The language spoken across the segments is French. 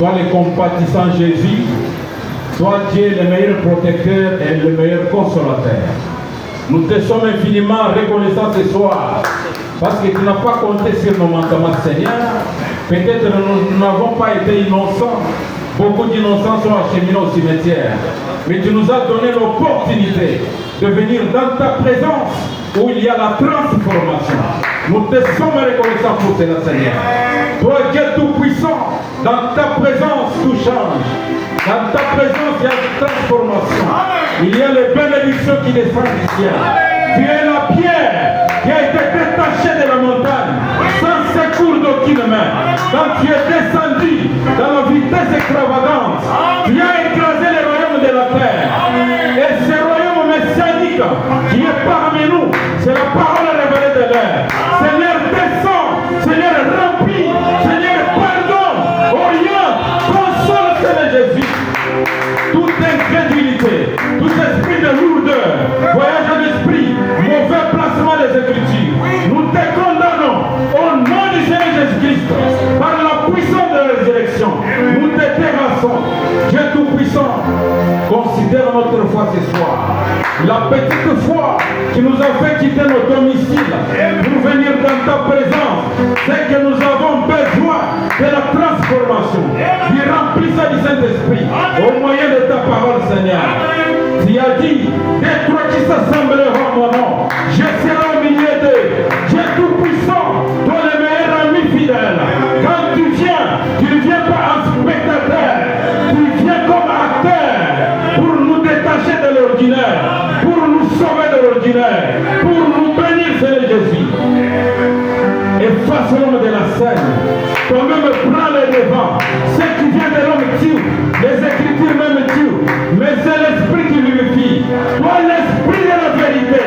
toi le compatissant Jésus, toi Dieu le meilleur protecteur et le meilleur consolateur. Nous te sommes infiniment reconnaissants ce soir parce que tu n'as pas compté sur nos manquements, Seigneur. Peut-être nous n'avons pas été innocents. Beaucoup d'innocents sont acheminés au cimetière. Mais tu nous as donné l'opportunité de venir dans ta présence où il y a la transformation. Nous te sommes reconnaissants pour cela, Seigneur. Toi, Dieu tout-puissant, dans ta présence, tout change. Dans ta présence, il y a une transformation. Il y a les bénédictions qui descendent du ciel. Tu es la pierre qui a été détachée de la montagne, sans secours d'aucune main. Quand tu es descendu dans la vitesse extravagante, tu as écrasé les royaumes de la terre. Et ce royaume messianique qui est parmi nous, c'est la parole révélée de l'air. Seigneur, descends, Seigneur, remplis, Seigneur, pardonne, oriente, console, Seigneur Jésus. Toute incrédulité, tout esprit de lourdeur, voyage en esprit, mauvais placement des Écritures, nous te condamnons au nom du Seigneur Jésus-Christ, par la puissance de la résurrection. Nous te terrassons. Dieu tout-puissant, considère notre foi ce soir. La petite foi qui nous a fait quitter nos domiciles pour venir dans ta présence, c'est que nous avons besoin de la transformation, du remplissage du Saint-Esprit au moyen de ta parole, Seigneur. Tu as dit, des trois qui s'assembleront à mon nom, je serai au milieu d'eux. Dieu tout-puissant, toi le meilleur ami fidèle. Quand tu ne viens pas en spectateur, tu viens comme acteur pour nous détacher de l'ordinaire, pour nous sauver de l'ordinaire, pour nous bénir, Seigneur Jésus. Efface l'homme de la scène, toi-même prends le devant. Ce qui vient de l'homme tue, les Écritures même tuent, mais c'est l'Esprit qui vivifie. Toi, l'Esprit de la vérité,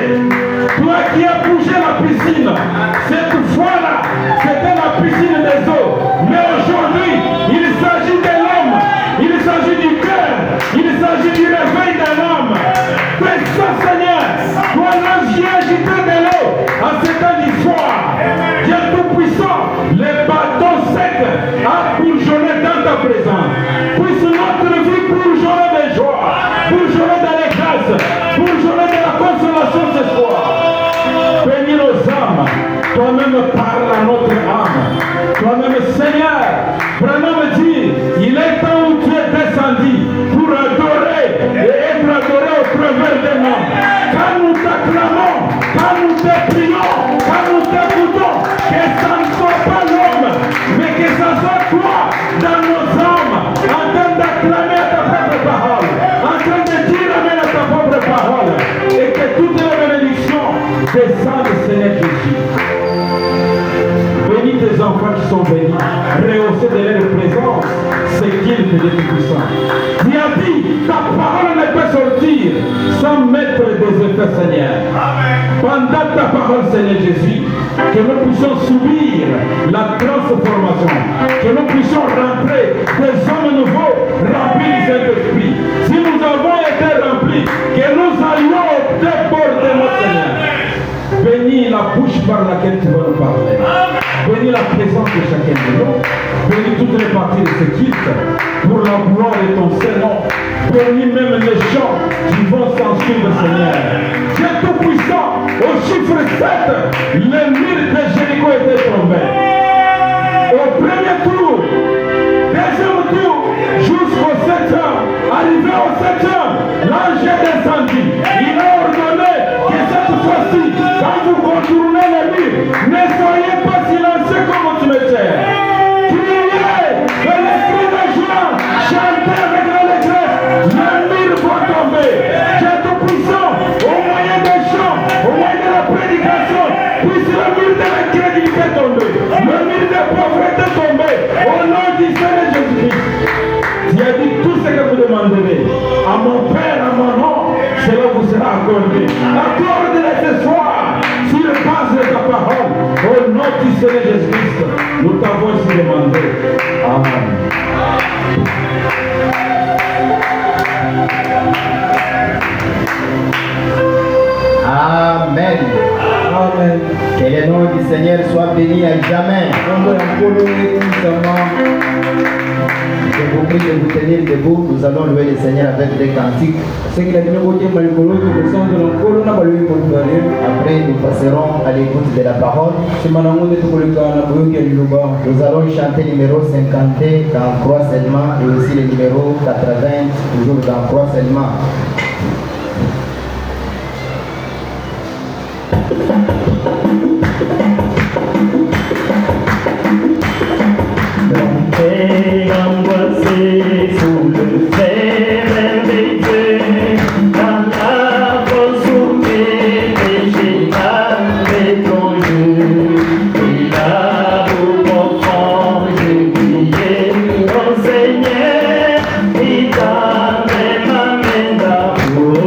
toi qui as bougé la piscine, cette fois-là, c'était la piscine des eaux, mais aujourd'hui, il s'agit de l'homme, il s'agit du cœur, il s'agit du réveil de l'homme. Fais ça, Seigneur, toi l'ange qui a agité de l'eau en ce temps d'histoire. Dieu tout-puissant, les bâtons secs a bourgeonné dans ta présence. Puisse notre vie bourgeonner de joie, bourgeonner de la grâce, bourgeonner de la consolation ce soir. Bénis nos âmes, toi-même parle à notre âme. Toi-même, Seigneur, vraiment me dire, il est temps où tu es descendu pour adorer et être adoré au travers des mondes. Quand nous t'acclamons, quand nous te prions, quand nous t'écoutons, que ça ne soit pas l'homme, mais que ça soit toi dans nos âmes, en train d'acclamer à ta propre parole, en train de dire amen à ta propre parole, et que toutes les bénédictions descendent, Seigneur Jésus. Bénis tes enfants qui sont bénis, rehaussés de leur présence, c'est qu'ils te tout-puissant. Tu as dit, ta parole ne peut sortir sans mettre des effets, Seigneur. Pendant ta parole, Seigneur Jésus, que nous puissions subir la transformation, que nous puissions rentrer des hommes nouveaux remplis du Saint-Esprit. Si nous avons été remplis, que nous allions au débordement, Seigneur. Bénis la bouche par laquelle tu vas nous parler. Bénis la présence de chacun de nous. Bénis toutes les parties de ce culte pour la gloire de ton Seigneur. Bénis même les chants qui vont s'en suivre, Seigneur. Dieu tout-puissant, au chiffre 7, le mur de Jéricho était tombé. Au premier tour, deuxième tour, jusqu'au 7e, arrivé au 7e, l'ange est descendu. Il a ordonné que cette fois-ci, quand vous contournez le mur, ne soyez pas silencieux comme au cimetière. Criez de l'esprit de joie, chantez avec l'allégresse, le mur va tomber. Dieu tout-puissant, au moyen des chants, au moyen de la prédication, puisse le mur de l'incrédulité tomber, le mur de pauvreté tomber, au nom du Seigneur Jésus-Christ. Tu as dit tout ce que vous demanderez à mon Père, à mon nom, cela vous sera accordé. Accorde-le ce soir sur base de ta parole. Au nom du Seigneur Jésus-Christ, nous t'avons ainsi demandé. Amen. Amen. Amen. Que le nom du Seigneur soit béni à jamais. Je vous prie de vous tenir debout. Nous allons louer le Seigneur avec des cantiques. Après, nous passerons à l'écoute de la parole. Nous allons chanter le numéro 50 dans Croix seulement et aussi le numéro 80, toujours dans Croix seulement. Angoissé sous le fait merveilleux, dans la fosse où mes péchés avaient plongé, et là au profond j'ai prié au Seigneur, il tendait ma main d'amour.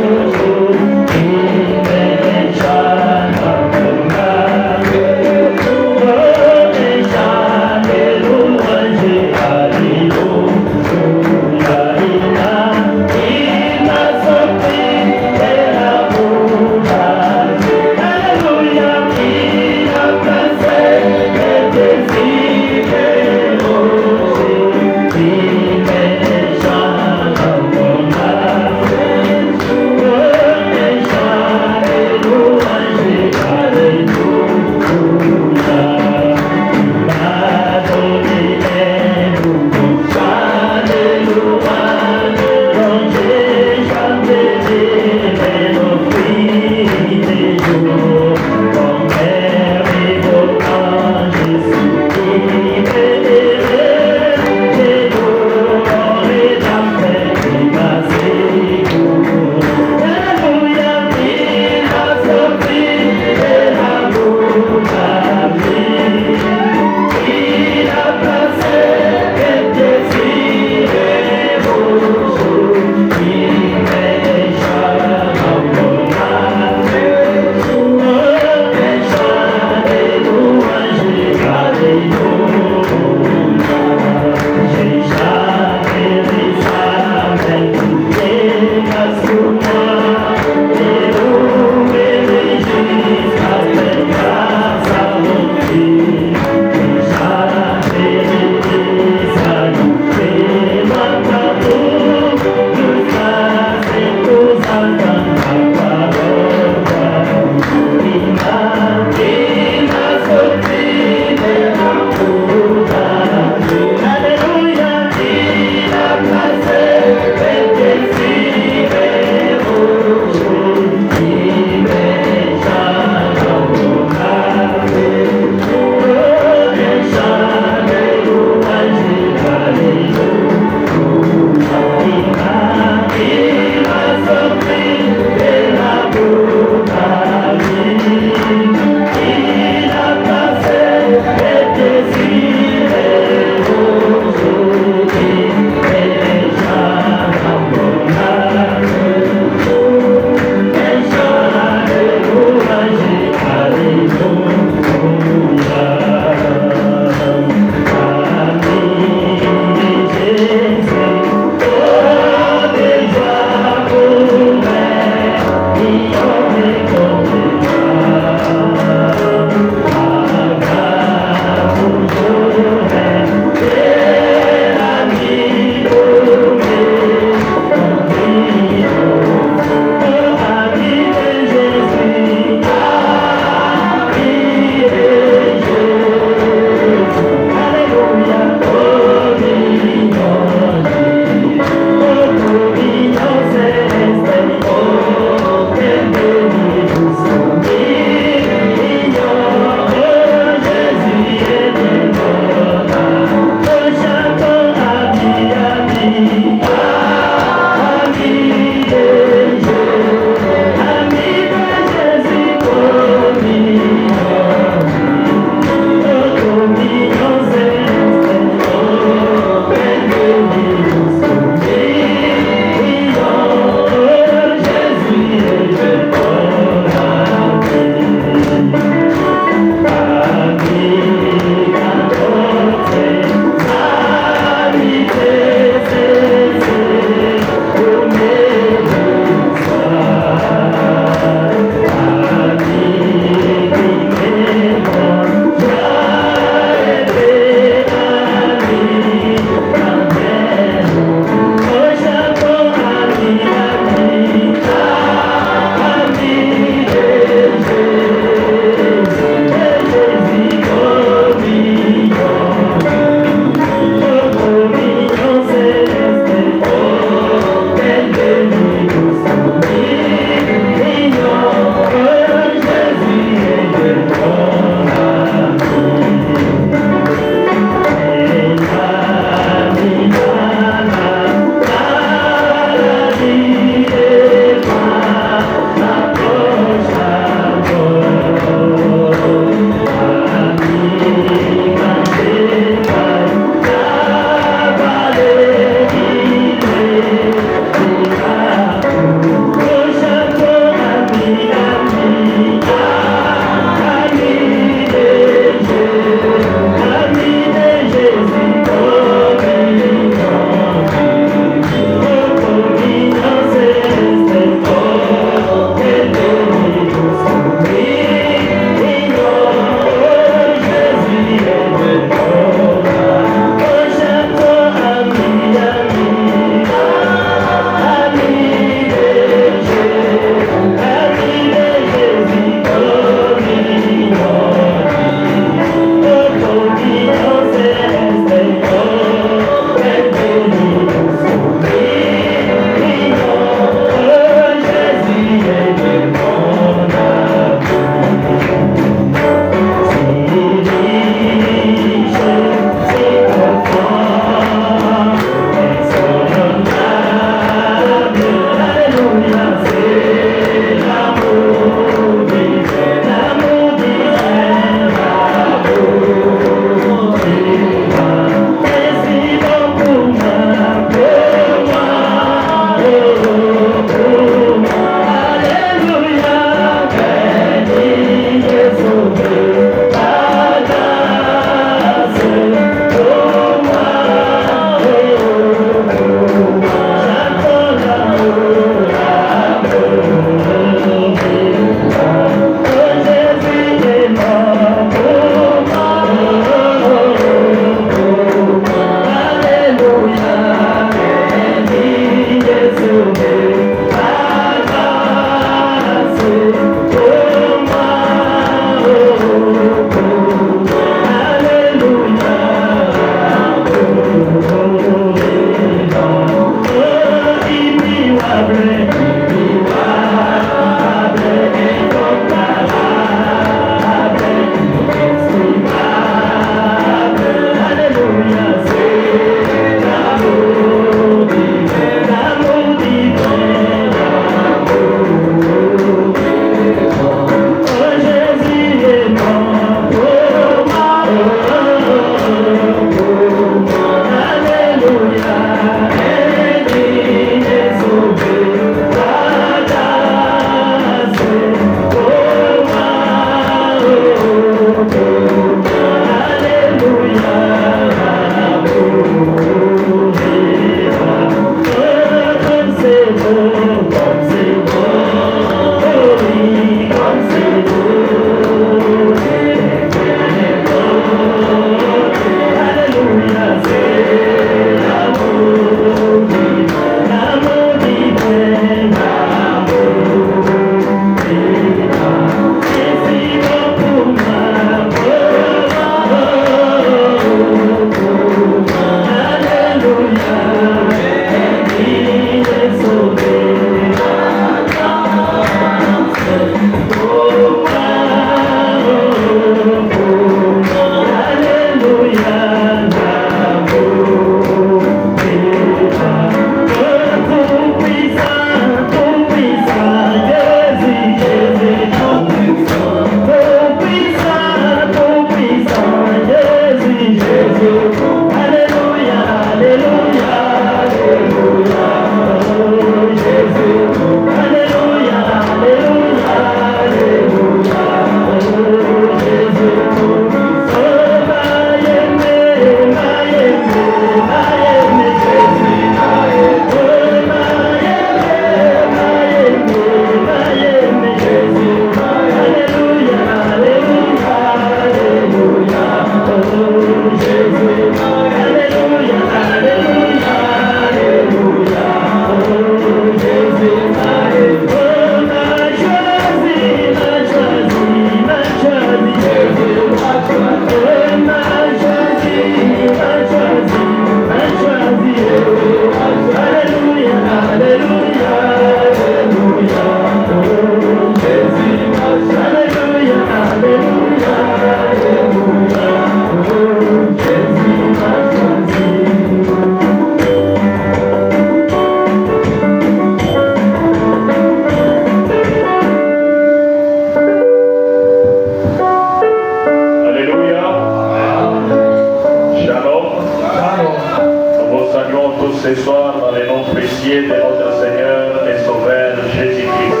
ce soir dans le nom précieux de notre Seigneur et Sauveur Jésus-Christ.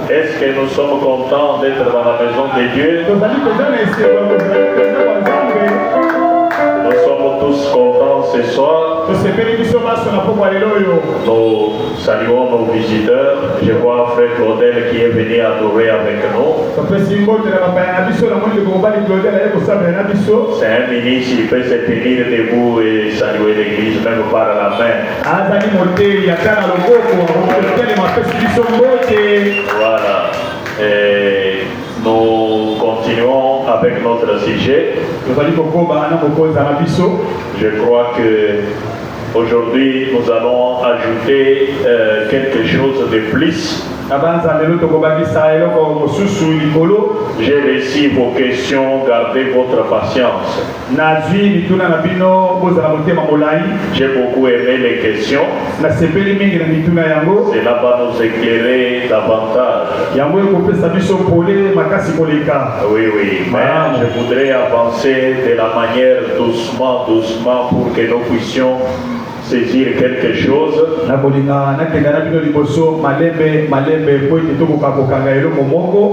Est-ce que nous sommes contents d'être dans la maison de Dieu? Nous sommes tous contents ce soir. Nous saluons nos visiteurs. Je vois Frère Claudel qui est venu adorer avec nous. C'est un ministre, il peut se tenir debout et saluer l'église même par la main. Voilà. Et nous continuons avec notre sujet. Je crois que aujourd'hui nous allons ajouter quelque chose de plus. J'ai reçu vos questions, gardez votre patience. J'ai beaucoup aimé les questions. Cela va nous éclairer davantage. Oui, mais je voudrais avancer de la manière doucement pour que nous puissions saisir quelque chose.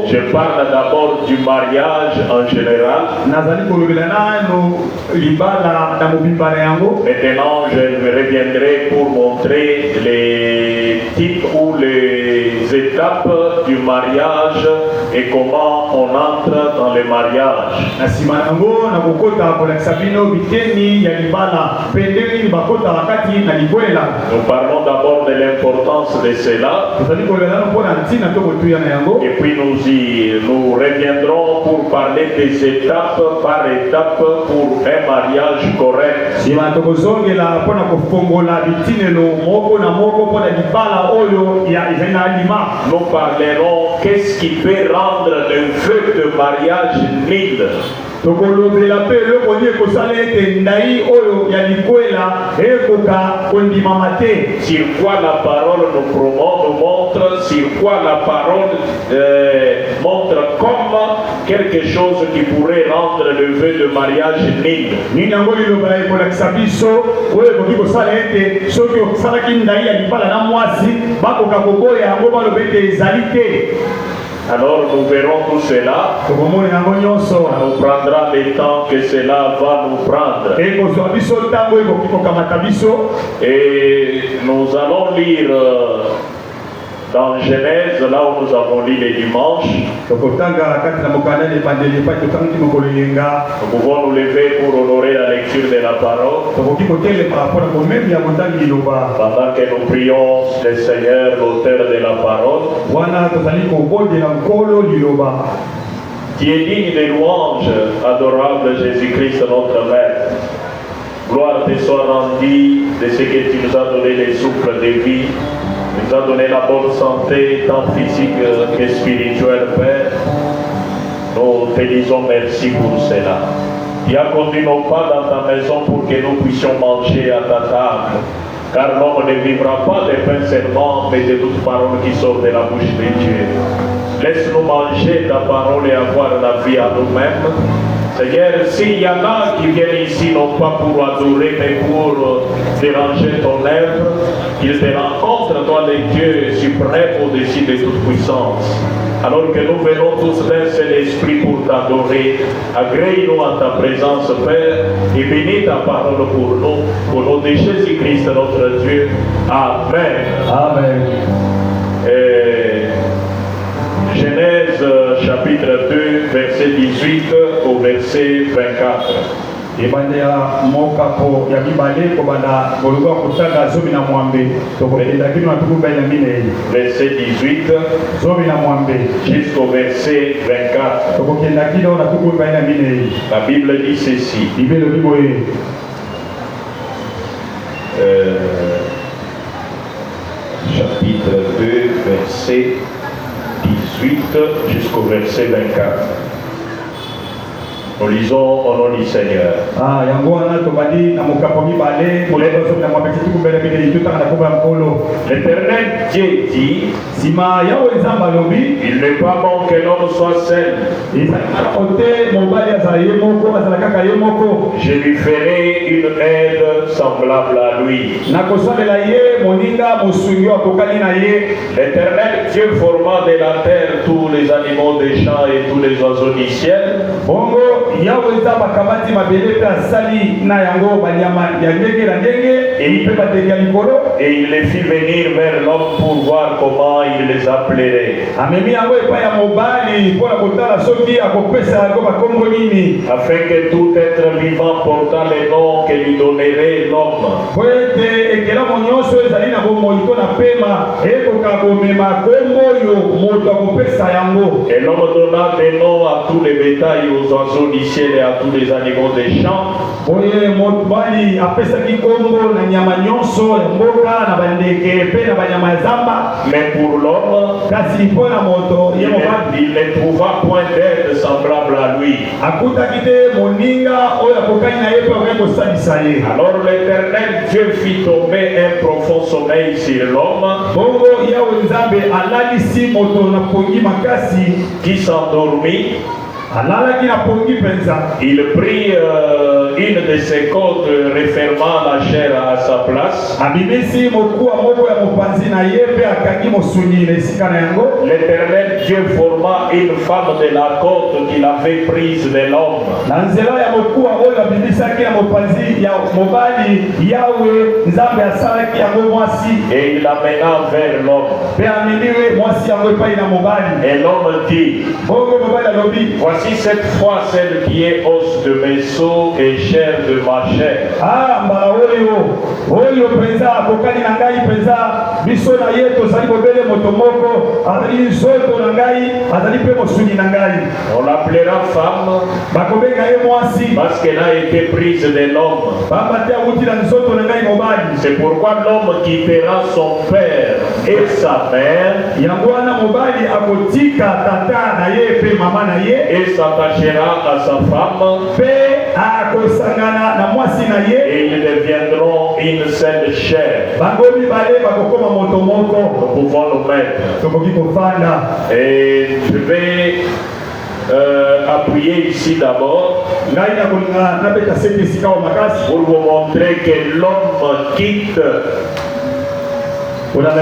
Je parle d'abord du mariage en général. Maintenant, je reviendrai pour montrer les types ou les étapes du mariage et comment on entre dans le mariage. Nous parlons d'abord de l'importance de cela. Et puis nous reviendrons pour parler des étapes par étape pour un mariage correct. Nous parlerons qu'est-ce qui peut rendre le vœu de mariage nul. Sur quoi la parole nous montre, sur quoi la parole montre comme quelque chose qui pourrait rendre le vœu de mariage nul. Alors nous verrons tout cela. Ça nous prendra le temps que cela va nous prendre. Et nous allons lire dans Genèse, là où nous avons lu les dimanches. Nous pouvons nous lever pour honorer la lecture de la parole. Pendant que nous prions le Seigneur, l'auteur de la parole, qui est digne des louanges, adorable Jésus-Christ notre Maître. Gloire te soit rendue de ce que tu nous as donné les souffles de vie. Tu nous as donné la bonne santé, tant physique que spirituelle, Père. Nous te disons merci pour cela. Tu as conduit nos pas dans ta maison pour que nous puissions manger à ta table. Car l'homme ne vivra pas de pain seulement, mais de toute parole qui sort de la bouche de Dieu. Laisse-nous manger ta parole et avoir la vie à nous-mêmes. Seigneur, s'il y en a qui viennent ici non pas pour adorer, mais pour déranger ton œuvre, qu'ils te rencontrent, toi le Dieu suprême au-dessus de toute puissance. Alors que nous venons tous d'un seul esprit pour t'adorer, agrée-nous en ta présence, Père, et bénis ta parole pour nous, au nom de Jésus-Christ, notre Dieu. Amen. Amen. Genèse chapitre 2, verset 18 au verset 24. Verset 18 jusqu'au verset 24. La Bible dit ceci. Chapitre 2, verset 18 jusqu'au verset 24. Nous lisons au nom du Seigneur. L'Éternel Dieu dit, sima yawe nzambe alobi il n'est pas bon que l'homme soit seul. ote mobali azala ye moko azala kaka ye moko. Je lui ferai une aide semblable à lui. Nakosalela ye moninga mosungi akokani na ye. L'Éternel Dieu forma de la terre tous les animaux des champs et tous les oiseaux du ciel. Bongo yawe nzambe akamati mabele mpe asali na yango banyama ya ndenge na ndenge mpe badenge ya likolo. Et il les fit venir vers l'homme pour voir comment il les appellerait. Amemi yango epai ya mobali mpona kotala soki akopesa yango bakombo nini. Afin que tout être vivant portant les noms que lui donnerait l'homme. Po ete ekelamu nyonso ezali na bomoi to na pema ekoka komema kombo oyo moto akopesa yango. Et l'homme donna des noms à tous les bétails, aux oiseaux du ciel et à tous les animaux des champs. Oye mobali apesaki kombo na nyama nyonso ya mboka na bandeke mpe na banyama ya zamba. Mais pour l'homme, Kasi mpona moto ye mobali il ne trouva point d'aide semblable à lui. akutaki te moninga oyo akokani na ye mpe akoki kosalisa ye. Alors l'Éternel Dieu fit tomber un profond sommeil sur l'homme Bongo yawe nzambe alalisi moto na pongi makasi qui s'endormit. alalaki na pongi mpenza. Il prit une de ses côtes refermant la chair à sa place. Abimisi mokuwa moko ya mopanzi na ye mpe akangi mosuni na esika na yango. L'Éternel Dieu forma une femme de la côte qu'il avait prise de l'homme. Na nzela ya mokuwa oyo abimisaki na mopanzi ya mobali yawe nzambe asalaki yango mwasi Et il l'amena vers l'homme. mpe ameniwe mwasi yango epai na mobali. Et l'homme dit, Bongo mobali alobi voici cette fois celle qui est os de mes os et chair de ma chair. mbala oyo mpenza akokani na ngai mpenza biso na ye tozali bobele moto moko azali nzoto na ngai azali mpe mosuni na ngai. On l'appellera femme bakobenga ye mwasi parce qu'elle a été prise de l'homme. pamba te awuti na nzoto na ngai mobali. C'est pourquoi l'homme quittera son père et sa mère yango wana mobali akotika tata na ye mpe mama na ye et s'attachera à sa femme mpe akosangana na mwasi na ye. et ils deviendront une seule chair. bango mibale bakokoma moto moko. Nous pouvons nous mettre. tokoki kofanda. Et je vais appuyer ici d'abord ngai nakolinga nabeta sete esika wa makasi pour vous montrer que l'homme quitte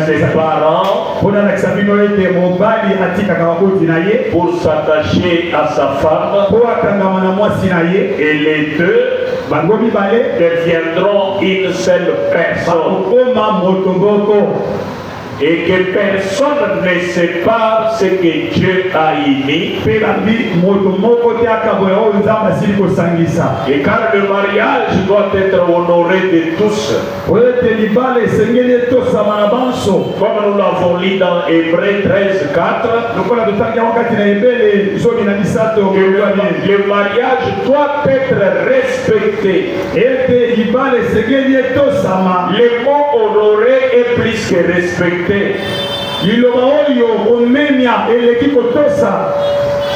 ses parents mpona lakisa bino ete mobali atikaka baboti na ye pour s'attacher à sa femme mpo akangama na mwasi na ye. et les deux bango mibale deviendront une seule personne bakokoma moto moko. et que personne ne sépare ce que Dieu a uni. mpe bambi moto moko te akaboya oyo nzambe asili kosangisa. Et car le mariage doit être honoré de tous, oyo ete libala esengeli etosama na banso comme nous l'avons lu dans Hébreux 13:4, lokola totangi yango kati na ebele zomi na misato. le mariage doit être respecté. ete libala esengeli etosama. Le mot honoré est plus que respecté. liloba oyo komemia eleki kotosa.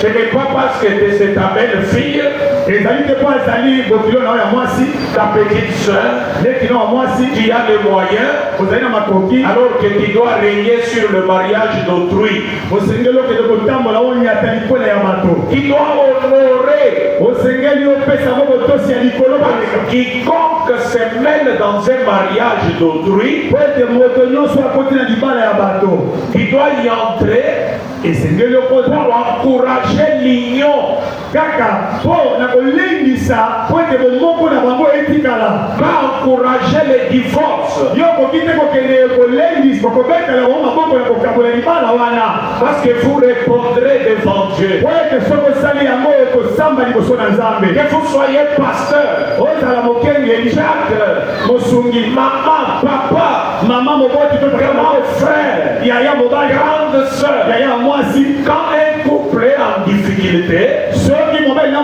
Ce n'est pas parce que c'est ta belle-fille, ezali te mpo azali bokilo na oyo ya mwasi ta petite soeur, leki na wa mwasi qui a les moyens, ozali na makoki alors que tu dois régner sur le mariage d'autrui. osengeli okende kotambola onyata likolo ya bato. Tu dois honorer osengeli opesa ngo botosi ya likolo baleka. quiconque se mêle dans un mariage d'autrui. po ete moto nyonso akoti na libala ya bato Tu dois y entrer esengeli okota pour encourager l'union, kaka mpo na kolendisa po ete bomoko na bango etikala. pas encourager le divorce. yo koki te kokende kolendisa kokobetela bango maboko na kokabola libala wana. Parce que vous répondrez devant Dieu. po ete soki osali yango ekosamba liboso na nzambe. Que vous soyez pasteur, ozala mokengeli diacre, mosungi maman, papa, mama moboti to grand frère, yaya mobali grande sœur. yaya mwasi. Quand un couple est en difficulté, soki mobali na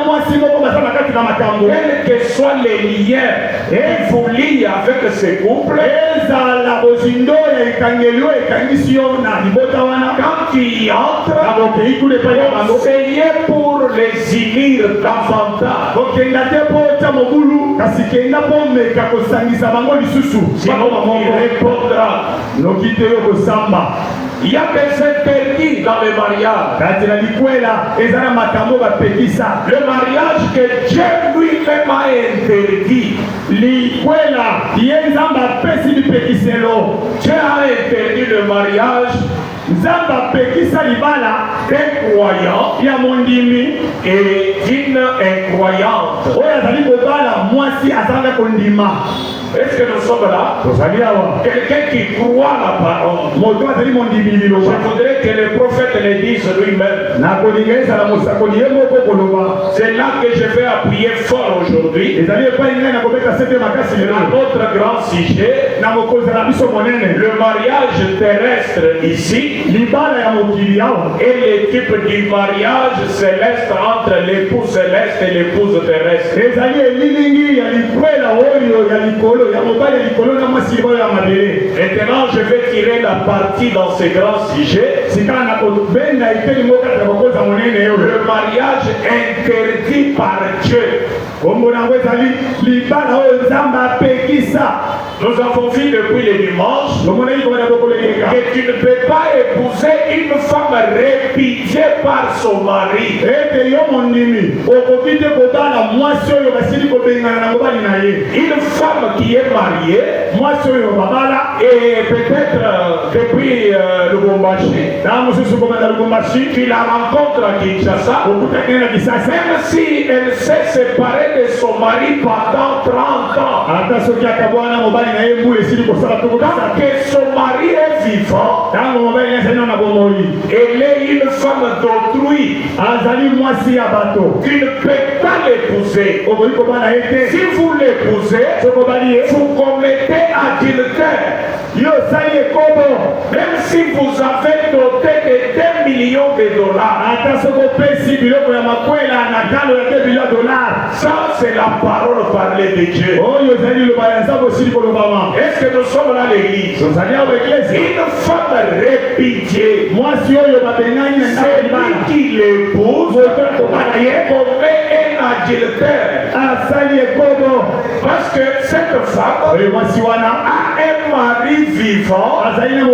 quels que soient les liens qui vous lient avec ces couples, quand ils entrent, essayez pour les unir davantage. Sinon, il répondra. Il y a des interdits dans le mariage. Le mariage que Dieu lui-même a interdit. Dieu a interdit le mariage d'un croyant et d'une incroyante. Est-ce que nous sommes là? Quelqu'un qui croit la parole. Je voudrais que le prophète le dise lui-même. C'est là que je vais appuyer fort aujourd'hui. À notre grand sujet, le mariage terrestre ici et les types du mariage céleste entre l'époux céleste et l'épouse terrestre. Maintenant, je vais tirer la partie dans ce grand sujet. Le mariage interdit par Dieu. Nous avons vu depuis le dimanche que tu ne peux pas épouser une femme répudiée par son mari. Une femme qui est mariée et peut-être depuis Lubumbashi, tu la rencontres à Kinshasa, même si elle s'est séparée de son mari pendant 30 ans, tant que son mari est vivant, elle est une femme d'autrui, tu ne peux pas l'épouser. Si vous l'épousez, vous commettez adultère. Même si vous avez doté de 2 millions de dollars, ça c'est la parole parlée de Dieu. Est-ce que nous sommes là l'église? Une femme répudiée, celui qui l'épouse commet un adultère. Parce que cette femme a un mari vivant, elle ne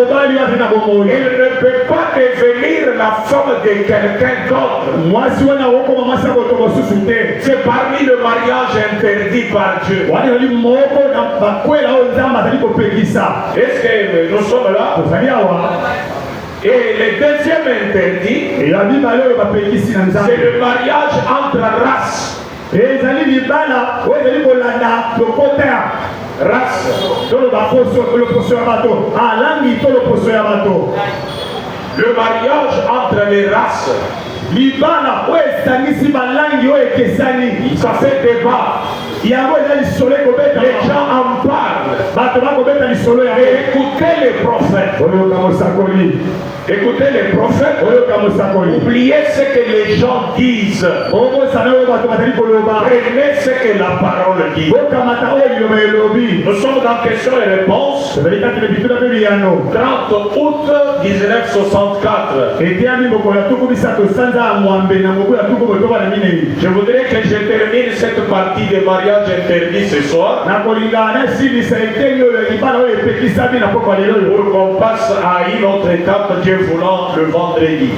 peut pas devenir la femme de quelqu'un d'autre. C'est parmi le mariage interdit par Dieu. Est-ce que nous sommes là? Et le deuxième interdit, c'est le mariage entre races. Le mariage entre les races. Ça fait débat. Les gens en parlent. Et écoutez les prophètes. Écoutez les prophètes. Oubliez ce que les gens disent. Prenez ce que la parole dit. Nous sommes dans questions et réponses. 30 août 1964. Je voudrais que je termine cette partie de mariage interdit ce soir. Pour qu'on passe à une autre étape, Dieu voulant, le vendredi.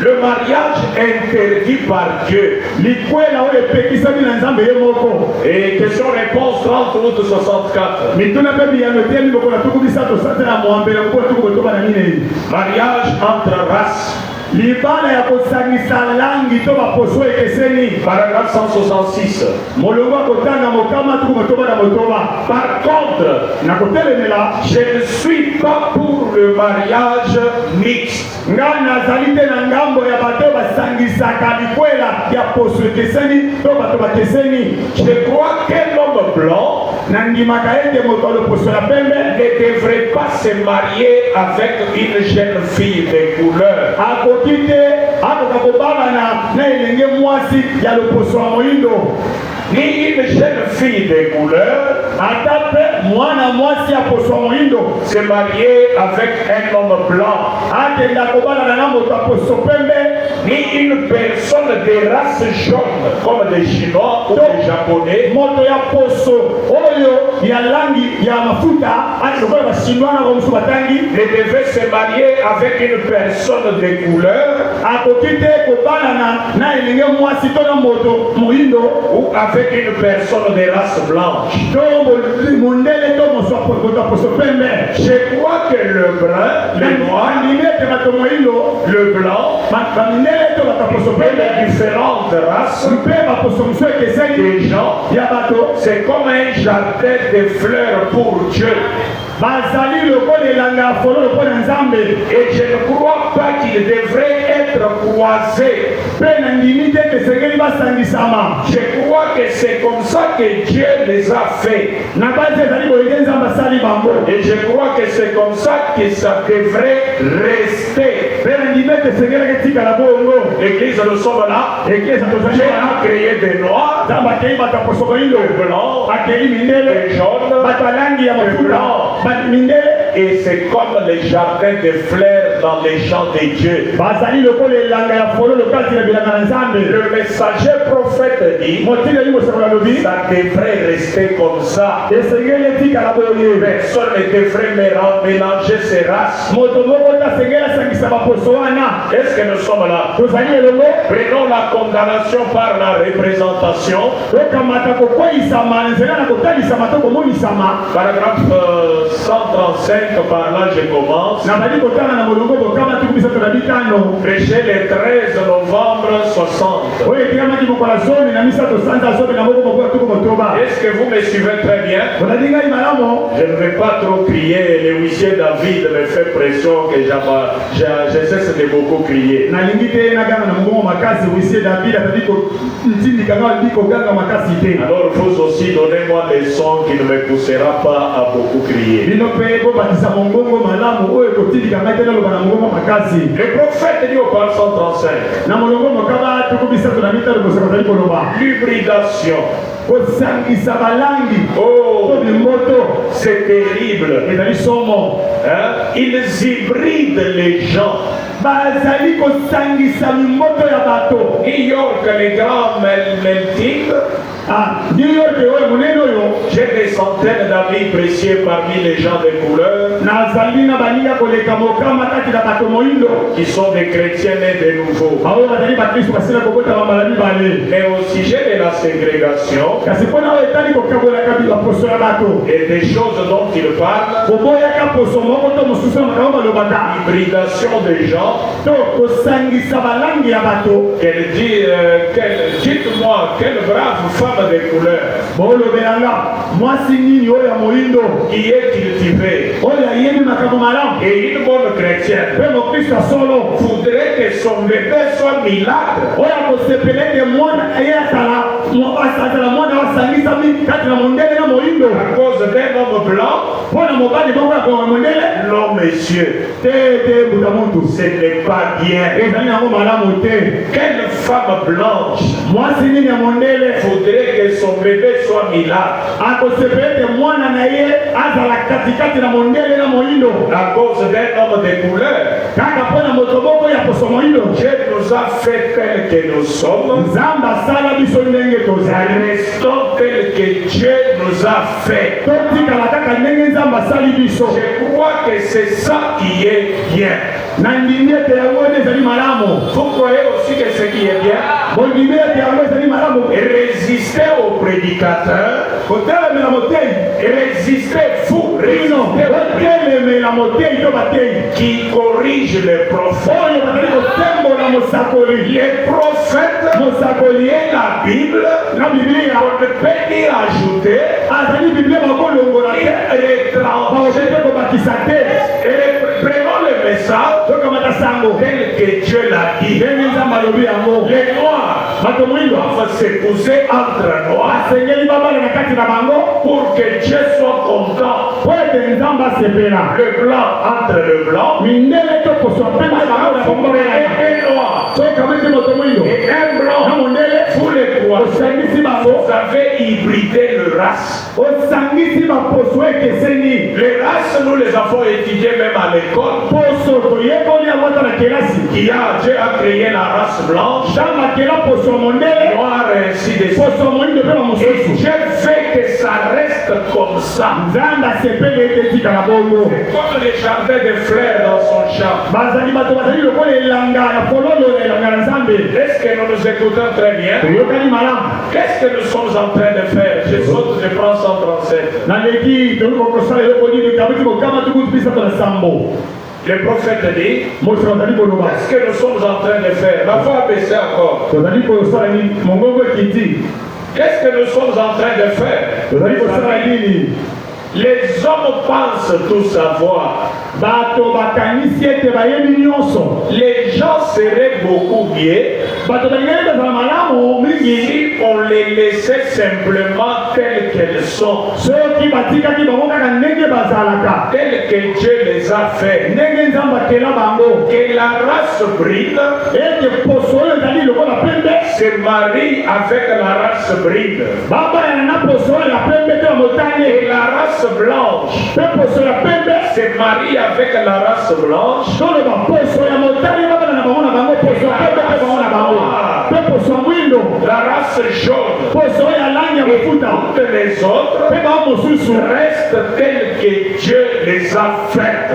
Le mariage interdit par Dieu. Et question-réponse 30 août 64. Mariage entre races. Paragraphe 166. Par contre, je ne suis pas pour le mariage mixte. Je crois qu'un homme blanc ne devrait pas se marier avec une jeune fille de couleur. akoki te akoka kobangana na elenge mwasi ya loposo ya moyindo. Ni une jeune fille de couleur ata mpe mwana mwasi ya poso ya moyindo se marier avec un homme blanc, akenda kobalana na moto ya poso pembe, ni une personne de race jaune comme des Chinois ou des Japonais, moto ya poso oyo ya langi ya mafuta lokola bachinois na bamosusu batangi ne devait se marier avec une personne de couleur akoki te kobalana na elenge mwasi to na moto moyindo ou avec une personne de race blanche. to mondele to moto ya poso pembe. Je crois que le brun, le noir, le blanc et les différentes races des gens, c'est comme un jardin de fleurs pour Dieu. Et je ne crois pas qu'il devrait être croisé. Je crois que c'est comme ça que Dieu les a fait. Et je crois que c'est comme ça que ça devrait rester. L'église, nous sommes là. Dieu a créé des noirs, des blancs, des jaunes, des blancs. Et c'est comme les jardins de fleurs dans les champs de Dieu. Le messager prophète dit, ça devrait rester comme ça. Personne ne devrait mélanger ces races. Est-ce que nous sommes là? Prenons la condamnation par la représentation. Paragraphe 135, par là je commence. Prêcher le 13 novembre 60. Est-ce que vous me suivez très bien? Je ne vais pas trop crier. Le huissier David me fait pression que je cesse de beaucoup crier. Alors vous aussi donnez-moi les sons qui ne me poussera pas à beaucoup crier. Le prophète dit au page 135, l'hybridation. Oh, c'est terrible. Hein? Ils hybrident les gens. New York, les grands melting. J'ai des centaines d'amis précieux parmi les gens de couleur qui sont des chrétiens nés de nouveau. Mais au sujet de la ségrégation et des choses dont il parle, l'hybridation des gens, dites-moi, quelle brave femme de couleur qui est cultivée et une bonne chrétienne voudrait que son bébé soit milâtre à cause d'un homme blanc. Non, monsieur, ce n'est pas bien. Quelle femme blanche voudrait que son bébé soit milâtre à cause d'un homme de couleur? Dieu nous a fait tel que nous sommes. Restons tel que Dieu nous a fait. Je crois que c'est ça qui est bien. Vous croyez aussi que ce qui est bien? Résistez aux prédicateurs. Résistez fous. Qui corrigent les prophètes. Les prophètes et la Bible, on ne peut y ajouter, prenons le message tel que Dieu l'a dit. Les noirs doivent s'épouser entre noirs pour que Dieu soit content. Le blanc entre le blanc et un blanc, vous les croisez, vous avez hybridé le race. Les races, nous les avons étudiées même à l'école. Dieu a créé la race blanche, noire et ainsi de suite. Et Dieu fait que ça reste comme ça. C'est comme les jardins de fleurs dans son champ. Est-ce que nous nous écoutons très bien? Qu'est-ce que nous sommes en train de faire? Je saute, je prends 137. Le prophète dit, qu'est-ce que nous sommes en train de faire? La voix a baissé encore. Qu'est-ce que nous sommes en train de faire? Les hommes pensent tout savoir. Les gens seraient beaucoup mieux si on les laissait simplement telles qu'elles sont, telles que Dieu les a fait. Que la race bride se marie avec la race bride. Et la race blanche se marie avec la race blanche. La race jaune et toutes les autres restent telles que Dieu les a faites.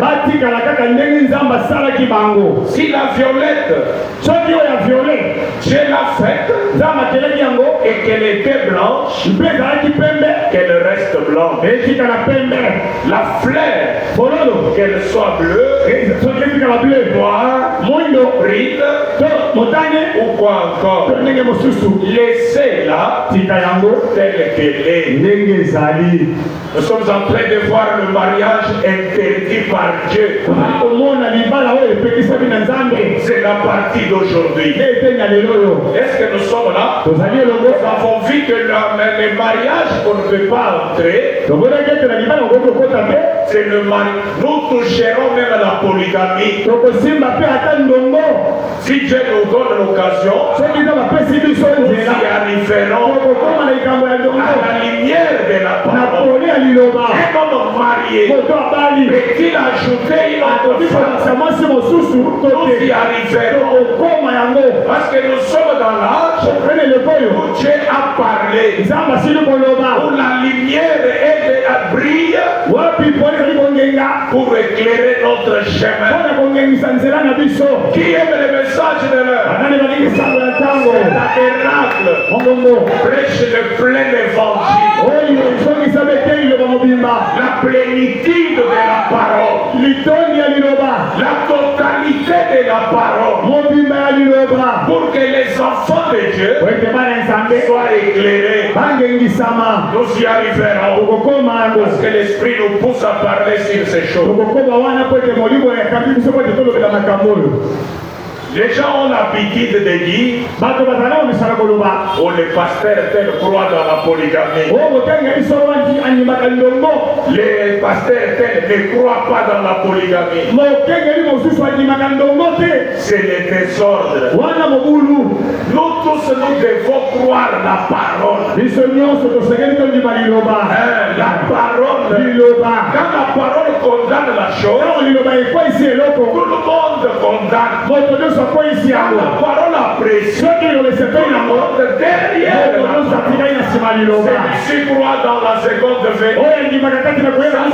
Si la violette, Dieu l'a faite et qu'elle était blanche, qu'elle reste blanche. La fleur, qu'elle soit bleue, noire, bride, ou quoi encore, laissez-la telle qu'elle est. Nous sommes en train de voir le mariage interdit par Dieu. C'est la partie d'aujourd'hui. Est-ce que nous sommes là? Nous avons vu que les mariages qu'on ne peut pas entrer, c'est le mariage. Nous toucherons même la polygamie. Si Dieu nous donne l'occasion, nous y arriverons à la lumière de la parole. Un homme marié peut-il ajouter une autre femme? Nous y arriverons parce que nous sommes dans l'âge où Dieu a parlé, où la lumière brille pour éclairer notre chemin. Qui aime le message de l'heure? Tabernacle prêche le plein évangile, la plénitude de la parole, la totalité de la parole, pour que les enfants de Dieu soient éclairés. Nous y arriverons parce que l'Esprit nous pousse à parler sur ces choses. Les gens ont l'habitude de dire, oh, les pasteurs tel croient dans la polygamie. Les pasteurs tel ne croient pas dans la polygamie. C'est le désordre. Nous tous, nous devons croire la parole. La parole. Quand la parole condamne la chose, tout le monde condamne. Quand la parole apprécie, tout le monde derrière celui-ci croit dans la seconde venue.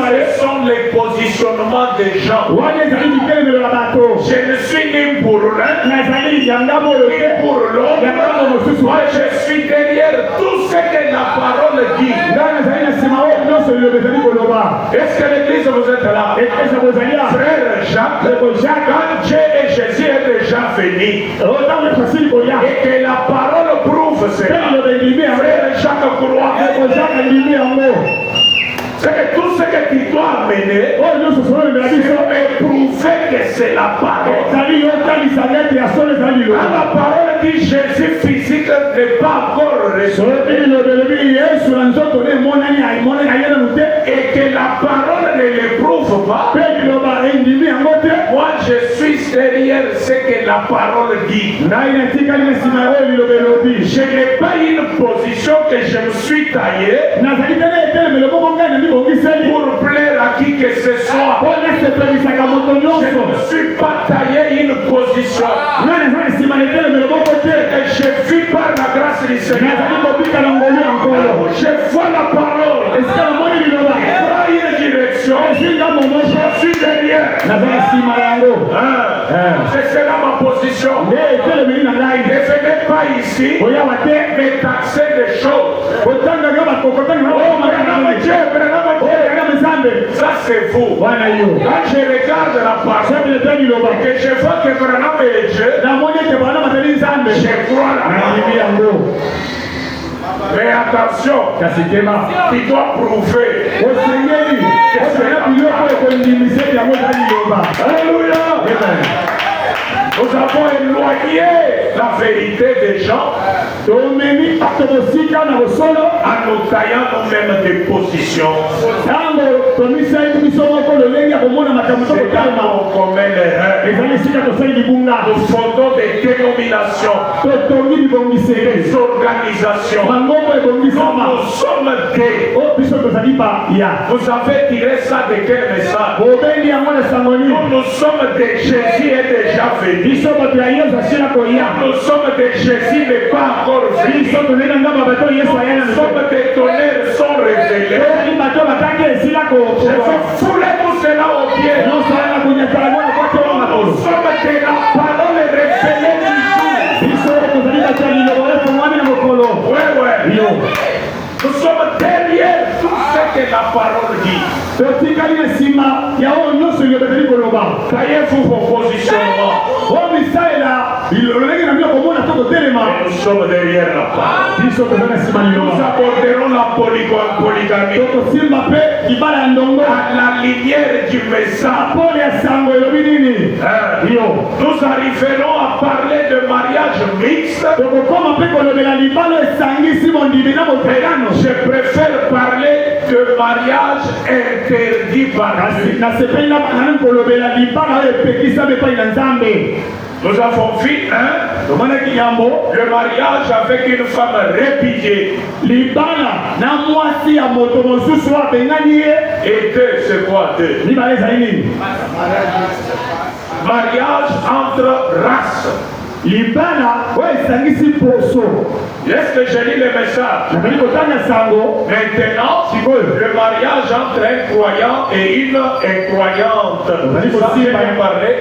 Ce sont les positionnements des gens. Je ne suis ni pour l'un ni pour l'autre. Moi je suis derrière tout ce que la parole dit. Est-ce que l'église vous êtes là? Frère Jacques, quand Dieu et Jésus est déjà venu et que la parole prouve cela, frère Jacques croit, c'est que tout ce que tu dois amener, c'est prouver que c'est la parole. Quand la parole dit Jésus physique n'est pas encore résolu et que la parole ne le prouve pas, moi je suis derrière ce que la parole dit. Je n'ai pas une position que je me suis taillé pour plaire à qui que ce soit. Je ne suis pas taillé une position. Et je vis par la grâce du Seigneur. Je vois la parole. Il prend une direction. Je suis derrière. C'est cela ma position. Ne venez pas ici me taxer des choses. Ça c'est vous. Quand je regarde la parole et que je vois que Branham est Dieu, je crois la parole. Mais attention, tu dois prouver que c'est la parole. Alléluia. Nous avons éloigné la vérité des gens en nous taillant nous-mêmes des positions. C'est là où on commet l'erreur. Nous fondons des dénominations, des organisations. Nous sommes des. Vous avez tiré ça de quel message? Nous sommes des Jésus est déjà venu. Nous sommes des Jésus n'est pas encore venu. Nous sommes des tonnerres sont révélés. Je vais fouler tout cela au pied. Nous sommes de la parole révélée du jour. Nous sommes derrière tout ce que la parole dit. Taillez-vous vos positionnements. Nous sommes derrière la parole. Nous aborderons la polygamie à la lumière du message. Nous arriverons à parler de mariage mixte. Je préfère parler de mariage interdit par Dieu. Nous avons vu le mariage avec une femme répudiée. Et deux, c'est quoi deux? Mariage entre races. Est-ce que je lis le message? Maintenant, le mariage entre un croyant et une incroyante. Ça, je vais parler.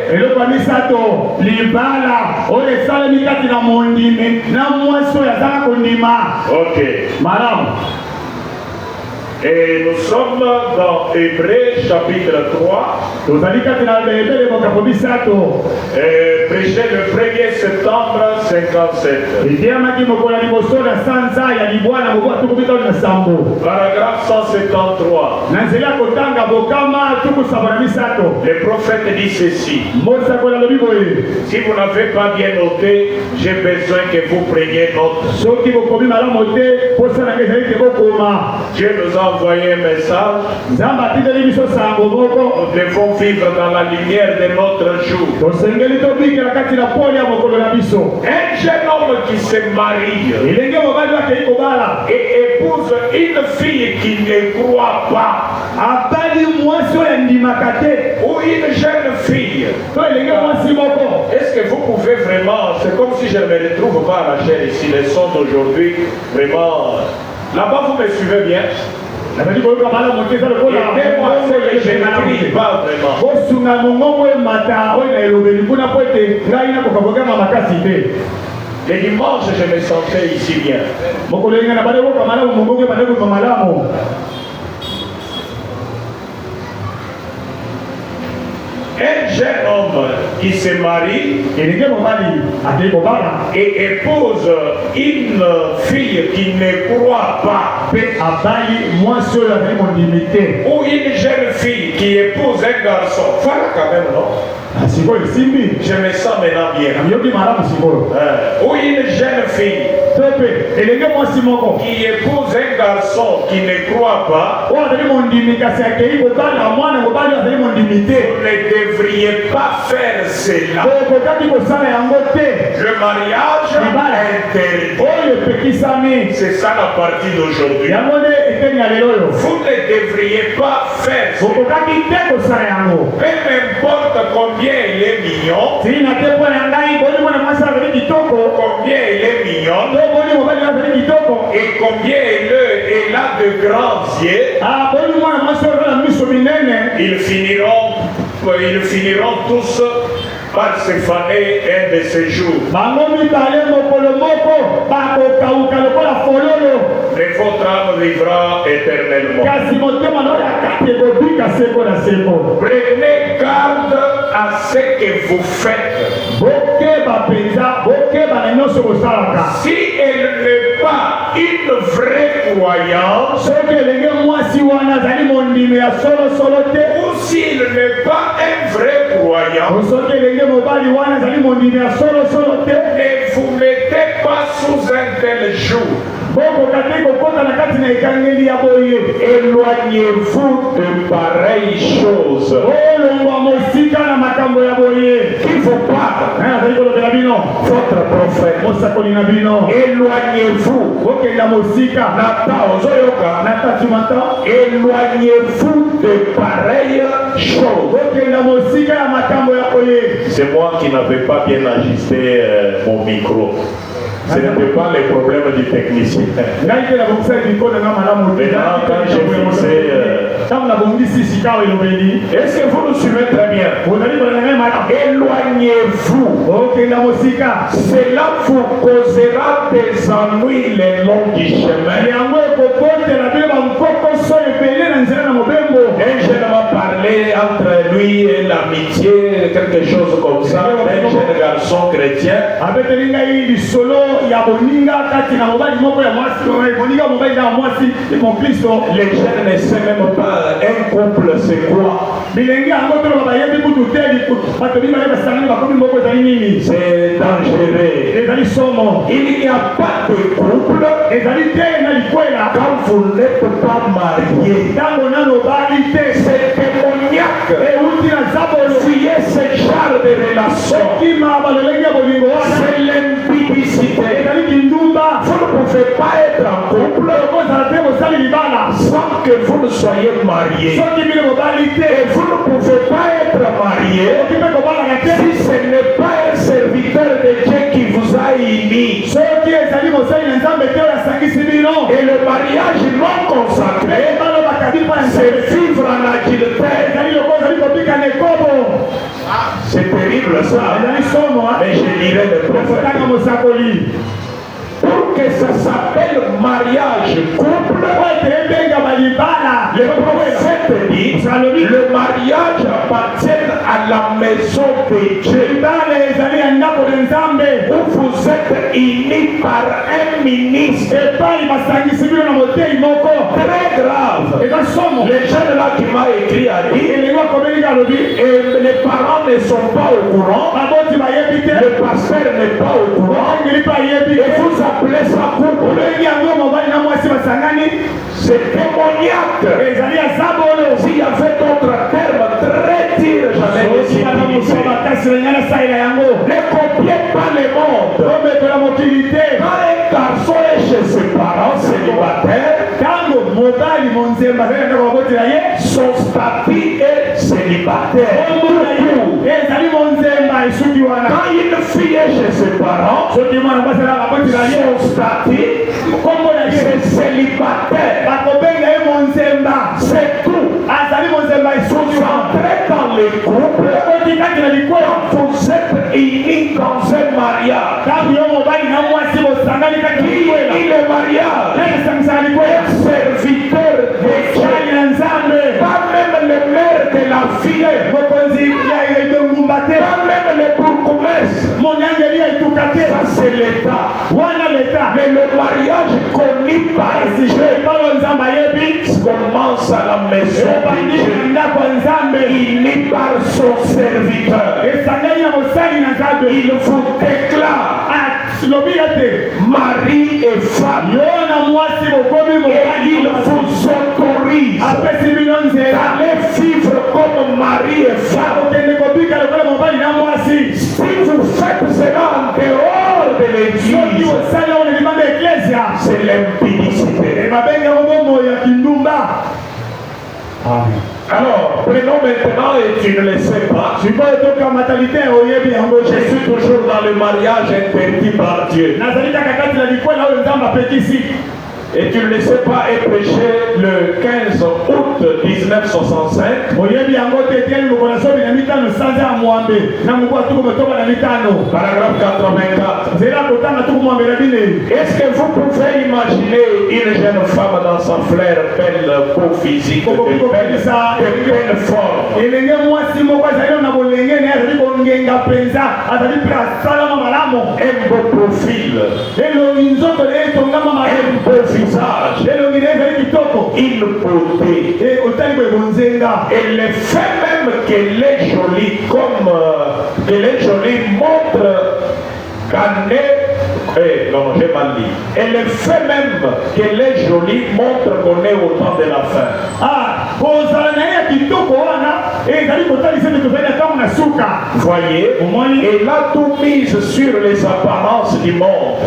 Ok. Madame. Et nous sommes dans Hébreux chapitre 3. Prêché le 1er septembre 57. Paragraphe 173. Le prophète dit ceci. Si vous n'avez pas bien noté, j'ai besoin que vous preniez note. Dieu nous a envoyé un message. Nous devons vivre dans la lumière de notre jour. Un jeune homme qui se marie et épouse une fille qui ne croit pas, ou une jeune fille, est-ce que vous pouvez vraiment, c'est comme si je ne me retrouve pas à la chair ici, les sons d'aujourd'hui, vraiment, là-bas vous me suivez bien? Aidez-moi, c'est que je n'écris pas vraiment. Les dimanches, je me sentais ici bien. Un jeune homme qui se marie et épouse une fille qui ne croit pas, ou une jeune fille qui épouse un garçon, voilà quand même, non? sikoyo simbi Je me sens maintenant bien. yoki malamu sikoyo Ou une jeune fille tope elenge mwasi moko qui épouse un garçon qui ne croit pas, oyo azali mondimi kasi akei kobala mwana mobali azali mondimi te vous ne devriez pas faire cela. okokaki kosala yango te Le mariage interdit. oyo epekisami C'est ça la partie d'aujourd'hui. yango nde eteni ya lelo oyo Vous ne devriez pas faire cela. okokaki te kosala yango Peu m'importe combien il est mignon, tina te mpo na ngai boni mwana mwasi azali kitoko combien il est mignon, to boni mobali azali kitoko et combien il a de grands yeux, boni mwana mwasi oyo azala miso minene ils finiront tous par se faner un de ces jours. bango mibale mokolo moko bakokauka lokola fololo Mais votre âme vivra éternellement. kasi motema na oyo akati ekobika seko na seko Prenez garde à ce que vous faites. bokeba mpenza bokeba na nyonso kosalaka Si elle n'est pas une vraie croyance, soki elenge mwasi wana azali mondimi ya solosolo te ou s'il n'est pas un vrai croyant, soki elenge mobali wana azali mondimi ya solosolo te ne vous mettez pas sous un tel joug. bokoka te kokota na kati na ekangeli ya boye Éloignez-vous de pareilles choses. olongwa mosika na makambo ya boye Qui vous parle? azali kolobela bino Votre prophète. mosakoli na bino Éloignez-vous. bokenda mosika Nata ozoyoka. na tatumata Éloignez-vous de pareilles choses. bokenda mosika ya makambo ya boye C'est moi qui n'avais pas bien ajusté mon micro. Ce n'était pas les problèmes du technicien. ngai te nabongisa likolo na malamu te Maintenant, quand j'ai fixé, ntango nabongisi sika oyo elobeli est-ce que vous nous suivez très bien? ozali kolanda ngai malamu Éloignez-vous. okenda mosika Cela vous causera des ennuis le long du chemin. yango ekokotela bino bankokoso ebele na nzela na mobembo Un jeune m'a parlé entre lui et l'amitié, quelque chose comme ça, un jeune garçon chrétien. abeteli ngai lisolo ya boninga kati na mobali moko ya mwasi boninga mobali na mwasi mokristo Les jeunes ne savent même pas un couple c'est quoi. bilenge yango toloba bayebi kutu te bato bino baye basangani bakomi moko ezali nini C'est dangereux. ezali somo Il n'y a pas de couple ezali te na likwela quand vous n'êtes pas marié. ntango nano obali te C'est démoniaque. euti na zabolo Fuyez ce genre de relation. okima balolenge ya bolingo wana C'est l'impudicité. ezali kindumba Vous ne pouvez pas être en couple okozala te kosali libala sans que vous ne soyez marié. soki bino mobali te Et vous ne pouvez pas être marié oki mpe kobalaka te si ce n'est pas un serviteur de Dieu qui vous a unis. soki ezali mosali na nzambe te oyo asangisi bino Et le mariage non consacré, balobaka bino mpa na c'est nzambe vivre en adultère. ezali loko ozali kobika na ekobo C'est terrible ça. ezali somo Mais je lirai le kotanga prophète. mosakoli Pour que ça s'appelle mariage couple, po ete ebengama libala le prophète dit le mariage appartient à la maison de Dieu libala ezali ya ndako na nzambe où vous êtes unis par un ministre. epai basangisi bino na motei moko Très grave. eza somo Les jeunes là qui m'a écrit a dit elingo akobelinga alobi et les parents ne sont pas au courant, baboti bayebi te le pasteur n'est pas au courant, bakangeli mpe ayebi et vous appelez ça couple. obengi yango mobali na mwasi basangani C'est démoniaque. ezali ya zabolo S'il y avait d'autres termes très durs, j'allais les osikana utiliser. mosoma kasi lenga nasalela yango Ne copiez pas le monde. omekola mokili te Quand un garçon est chez ses parents célibataires, ntango mobali monzemba azali na ndako babotela ye son statut est célibataire. kombo na ye ezali monzemba esuki wana Quand une fille est chez ses parents, soki mwana mwasi azala babotela ye son statut kombo na ye c'est célibataire. bakobenga ye monzemba C'est tout. azali monzemba Vous esuki wana entrez dans le couple, oti kati na likwela vous êtes unis dans un mariage. ntango yo mobali na mwasi bosangani kati na Qui likwela est le mariage? nayesangisaka likwela Serviteur de Dieu. ali na nzambe Pas même le maire de la ville, mokonzi ya ngumba te pas même le bourgmestre. monyangeli ya etuka te Ça c'est l'État. wana leta Mais le mariage connu par Dieu ebalo nzambe ayebi commence à la maison de ebandi na Dieu. ndako ya nzambe Unis établi par son serviteur. Il vous déclare mari et femme. Et il vous autorise d'aller vivre comme mari et femme. Si vous faites cela en dehors de l'église, c'est l'impudicité. Alors, prenons maintenant, et tu ne le sais pas, je suis toujours dans le mariage interdit par Dieu. Et tu ne le sais pas, est prêché le 15 août 1965. Paragraphe 84. Est-ce que vous pouvez imaginer une jeune femme dans sa fleur, belle peau physique, de belle forme, un beau profil, un beau visage, une beauté, et le fait même qu'elle est jolie, comme qu'elle est jolie montre qu'elle est, non, j'ai mal dit, et le fait même qu'elle est jolie montre qu'on est au temps de la fin. Voyez, elle a tout mise sur les apparences du monde.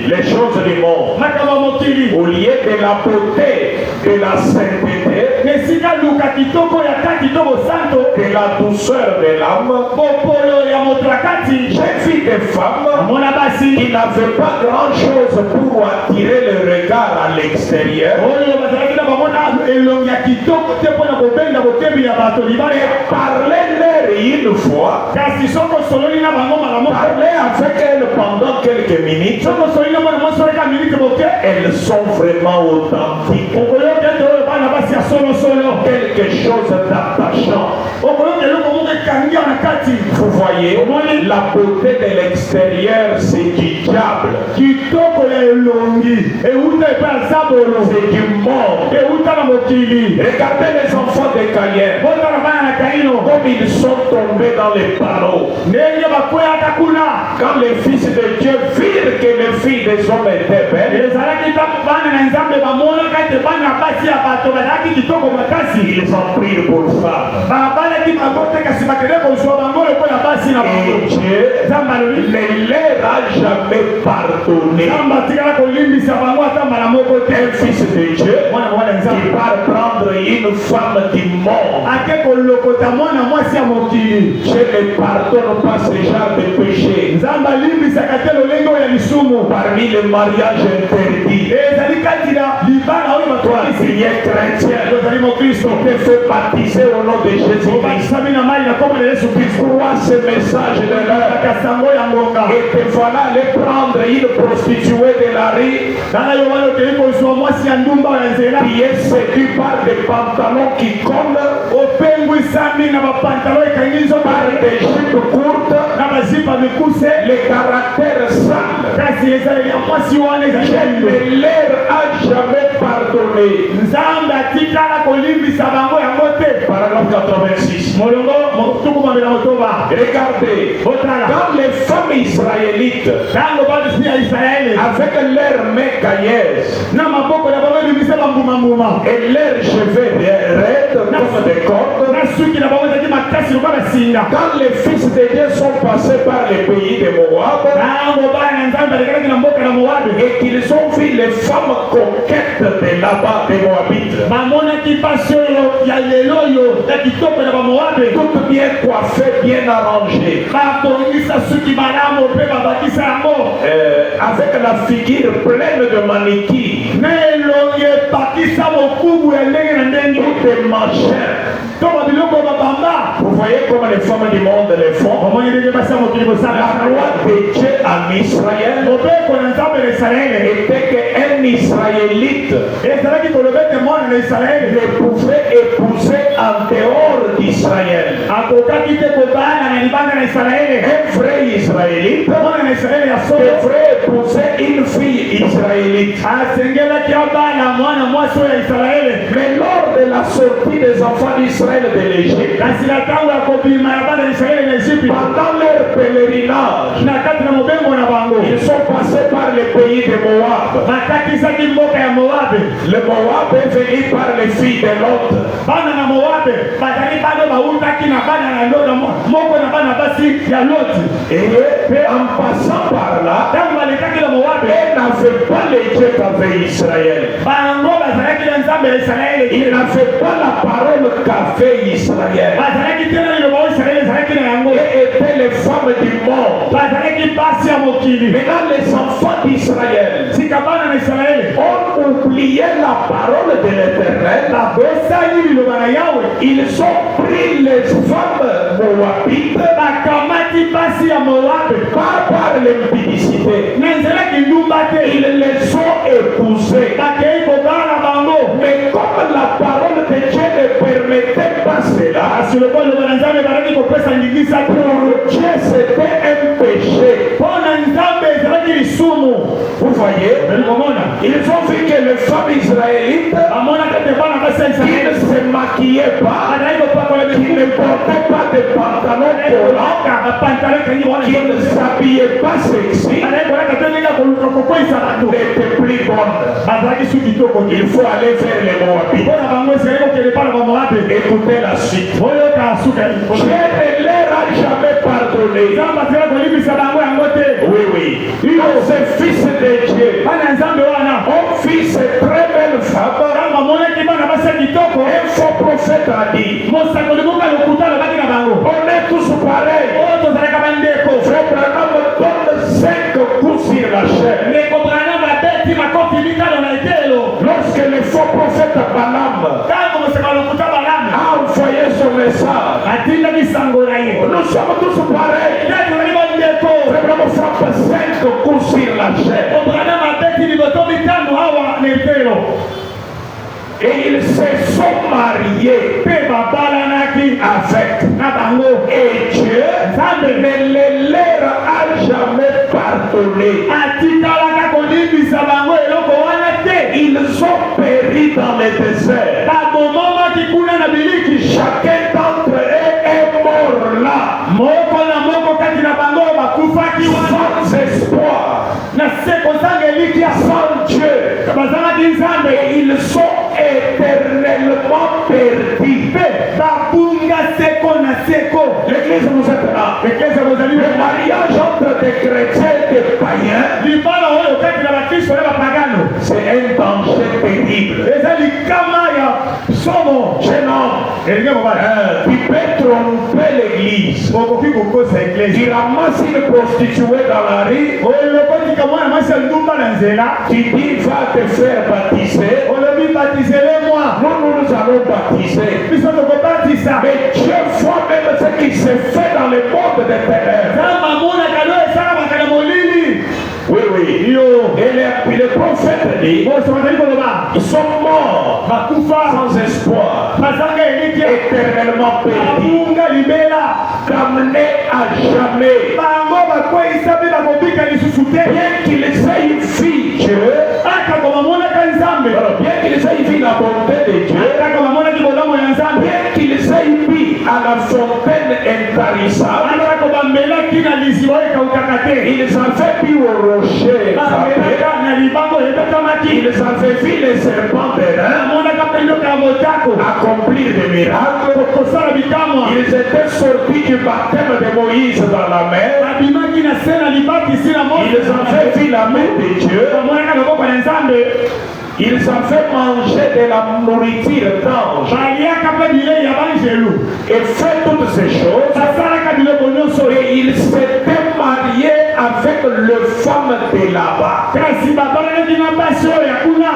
Les choses du monde. Au lieu de la beauté, de la sainteté, de la douceur de l'âme, j'ai vu des femmes qui n'avaient pas grand chose pour attirer le regard à l'extérieur. Et parler une fois, parler avec elle pendant quelques minutes, elles sont vraiment authentiques. Quelque chose d'attachant. Vous voyez, la beauté de l'extérieur, c'est du diable. C'est du monde. Regardez les enfants de Caïn, comme ils sont tombés dans les panneaux. Quand les fils de Dieu virent que les filles des hommes étaient belles, ils ont pris pour femmes. Et Dieu ne leur a jamais pardonné. Un fils de Dieu qui part prendre une femme du monde. Je ne pardonne pas ce genre de péché. Parmi les mariages interdits, toi qui es chrétien, tu te fais baptiser au nom de Jésus-Christ. Crois ce message de l'heure et te voilà aller prendre une prostituée de la rue qui est séduit par des pantalons qui collent, par des jupes courtes, les caractères sales. Je ne leur a jamais pardonné. Paragraphe 86. Regardez, quand les femmes israélites, avec leurs mains cailleuses et leurs cheveux raides comme des cordes, quand les fils de Dieu sont passés par les pays de Moab et qu'ils ont vu les femmes coquettes de là-bas, des Moabites, toutes bien coiffées, bien arrangées, avec la figure pleine de maniquis, toutes des machins. Vous voyez comment les femmes du monde les font. La loi de Dieu en Israël était qu'un Israélite ne pouvait épouser en dehors d'Israël. akokaki te kobala na libanda na Israeli. Un vrai Israélite Mwana na Israeli ya solo devrait épouser une fille israélite. asengelaki abala mwana mwasi oyo ya Israeli. Mais lors de la sortie des enfants d'Israël de l'Égypte, kasi na ntango ya kobima ya bana ya Israeli na Egypte, pendant leur pèlerinage, na kati na mobengo na bango ils sont passés par le pays de Moab. bakatisaki mboka ya Moabe. Le Moab est venu par les filles de Lot. Bana na Moabe bazali bana bautaki na bana na Lot moko na bana basi ya Lot. Et en passant par là, Ntango balekaki na Moabe ils n'avaient pas les dieux qu'avait Israël. bango bazalaki na nzambe ya Israeli. Ils n'avaient pas la parole qu'avait Israël. bazalaki te na liloba oyo Israeli ezalaki na yango. Et étaient les femmes du monde. bazalaki pasi ya mokili. Maintenant, les enfants d'Israël sika bana na Israeli ont oublié la parole de l'Éternel. babosani liloba na Yawe. Ils ont pris les femmes moabites bakamati pasi ya Moabe pas par l'impudicité. na nzela kindumba te. Ils les ont épousées. bakei kobala bango. Mais comme la parole de Dieu ne permettait pas cela, kasi lokola liloba na Nzambe bazalaki kopesa ndingisa te. pour Dieu c'était un péché. mpo na Nzambe ezalaki lisumu. Vous voyez, komona ils ont vu que les femmes israélites bamonaka te bana basi ya qui Israeli ne se maquillaient pas, bazalaki kopakola qui ne portaient pas de pantalons collants, bapantalo ekangi wana qui ne s'habillaient pas sexy, bazalaki kolaka te ndenge koluka kokweyisa bato n'étaient plus bonnes. bazalaki su kitoko te. Il faut aller vers les Moabites. mpo na bango ezalaki kokende epai na bamoabe. Écoutez la suite. oyoka suka Dieu ne leur a jamais pardonné. nzambe atela kolimisa bango yango te. Oui, oui. Ils ces fils de Dieu bana nzambe wana ont vu ces très belles femmes. ntango amonaki bana basi ya kitoko Un faux prophète a dit, mosakoli moko ya lokuta alobaki na bango on est tous pareils. oyo tozalaka bandeko. Frère Branham donne 5 coups sur la chair. ndeko Branham abeti makofi mitano na etelo. Lorsque le faux prophète Balaam ntango mosakoli lokuta balame a envoyé son message, atindaki sango na ye nous sommes tous pareils. te tozali bandeko. Frère Branham frappe 5 coups sur la chair. Branham abeti liboto mitano awa na etelo. Et ils se sont mariés mpe babalanaki avec. na bango. Et Dieu nzambe ne leur a jamais pardonné. atikalaka kolimbisa bango eloko wana te. Ils ont péri dans le désert. babomomaki kuna na biliki. Chacun d'entre eux est mort là, moko na moko kati na bango bakufaki wana sans espoir, na se kozanga elikia. sans Dieu. bazalaki nzambe Et ils sont éternellement perdus. mpe babunga seko na seko. L'église vous êtes là. eklese bozali Le mariage entre des chrétiens et des païens, libala oyo kati na bakristo na bapagano c'est un danger terrible. eza likama ya somo. Jeune homme, elingi mobali tu peux tromper l'église. okoki kokosa eklese. Tu ramasses une prostituée dans la rue, olokotika mwana mwasi ya ndumba na nzela. tu dis va te faire baptiser. olobi batisele mwa Nous allons baptiser. biso tokobatisa. Mais Dieu voit même ce qui se fait dans le monde des ténèbres. nzambe amonaka lo esalamaka na molili. Oui, oui. yo Et le prophète dit, boso bazali koloba ils sont morts bakufa sans espoir, bazanga elikia. éternellement perdus, babunga libela. damnés à jamais. bango bakweyisa mpe bakobika lisusu te. Bien qu'ils aient vu Dieu, ata kobamonaka nzambe. bien qu'ils aient vu la bonté de Dieu, ata kobamonaki bolamu ya nzambe. bien qu'ils aient bu à la fontaine intarissable, ata kobamelaki na liziba oyo ekaukaka te. ils avaient bu au rocher frappé, bamelaka na libango ebetamaki. ils avaient vu les serpents de rein amonaka mpe ndoka ya motako accomplir des miracles. kosala bikamwa. Ils étaient sortis du baptême de Moïse dans la mer. babimaki na se na libatisi na Ils avaient vu la main de Dieu. bamonaka loboko na nzambe. Ils avaient mangé de la nourriture d'ange baliaka mpe bilei ya banjelu. et fait toutes ces choses. basalaka biloko nyonso. Et ils s'étaient mariés avec le femme de là-bas. kasi babalanaki na basi oyo ya kuna.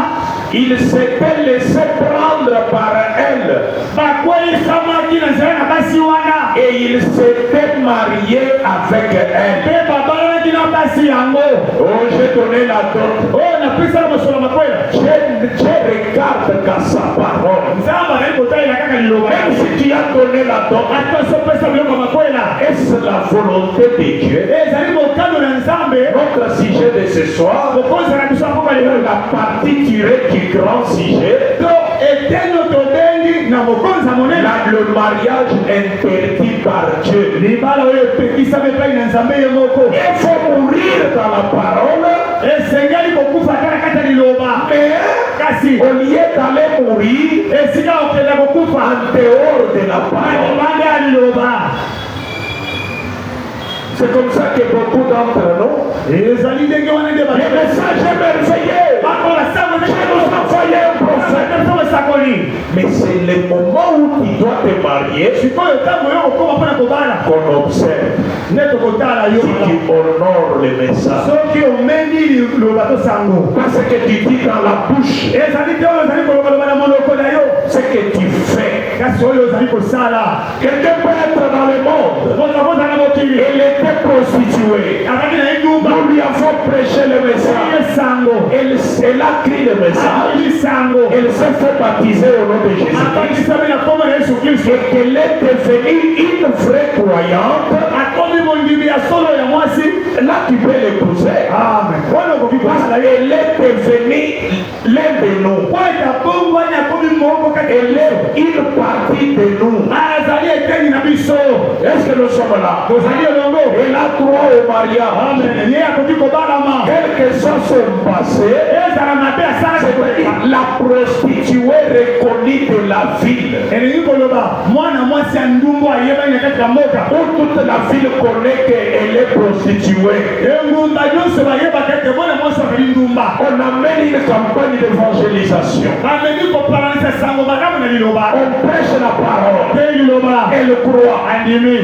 Ils s'étaient laissés prendre par elle. bakweyisamaki na nzela na basi wana. Et ils s'étaient mariés avec elle. mpe babalanaki na basi yango. Oh, j'ai donné la dot. oyo napisala mosolo makwela. Je regarde qu'à sa parole. nzambe azali kotalela kaka liloba. Même si tu as donné la dot? Est-ce la volonté de Dieu? Notre sujet de ce soir, la partie tirée du grand sujet, le mariage interdit par Dieu. Il faut mourir dans la parole, mais au lieu d'aller mourir en dehors de la parole. C'est comme ça que beaucoup d'entre nous, le message est merveilleux. Dieu nous a envoyé un prophète. Mais c'est le moment où tu dois te marier qu'on observe si tu honores le message. Parce que tu dis dans la bouche, ce que tu fais. Quelqu'un peut être dans le monde. Il était prostitué. Nous lui avons prêché le message. Elle a crié le message. Elle s'est fait baptiser au nom de Jésus-Christ. Et qu'elle est devenue une vraie croyante. Là, tu peux l'épouser. Elle est devenue l'un de nous. Elle est une partie de nous. Est-ce que nous sommes là? Elle a droit au mariage. Quel que soit son passé, la prostituée reconnue de la ville. Où toute la ville connaît qu'elle est prostituée. On amène une campagne d'évangélisation. On prêche la parole. Elle croit.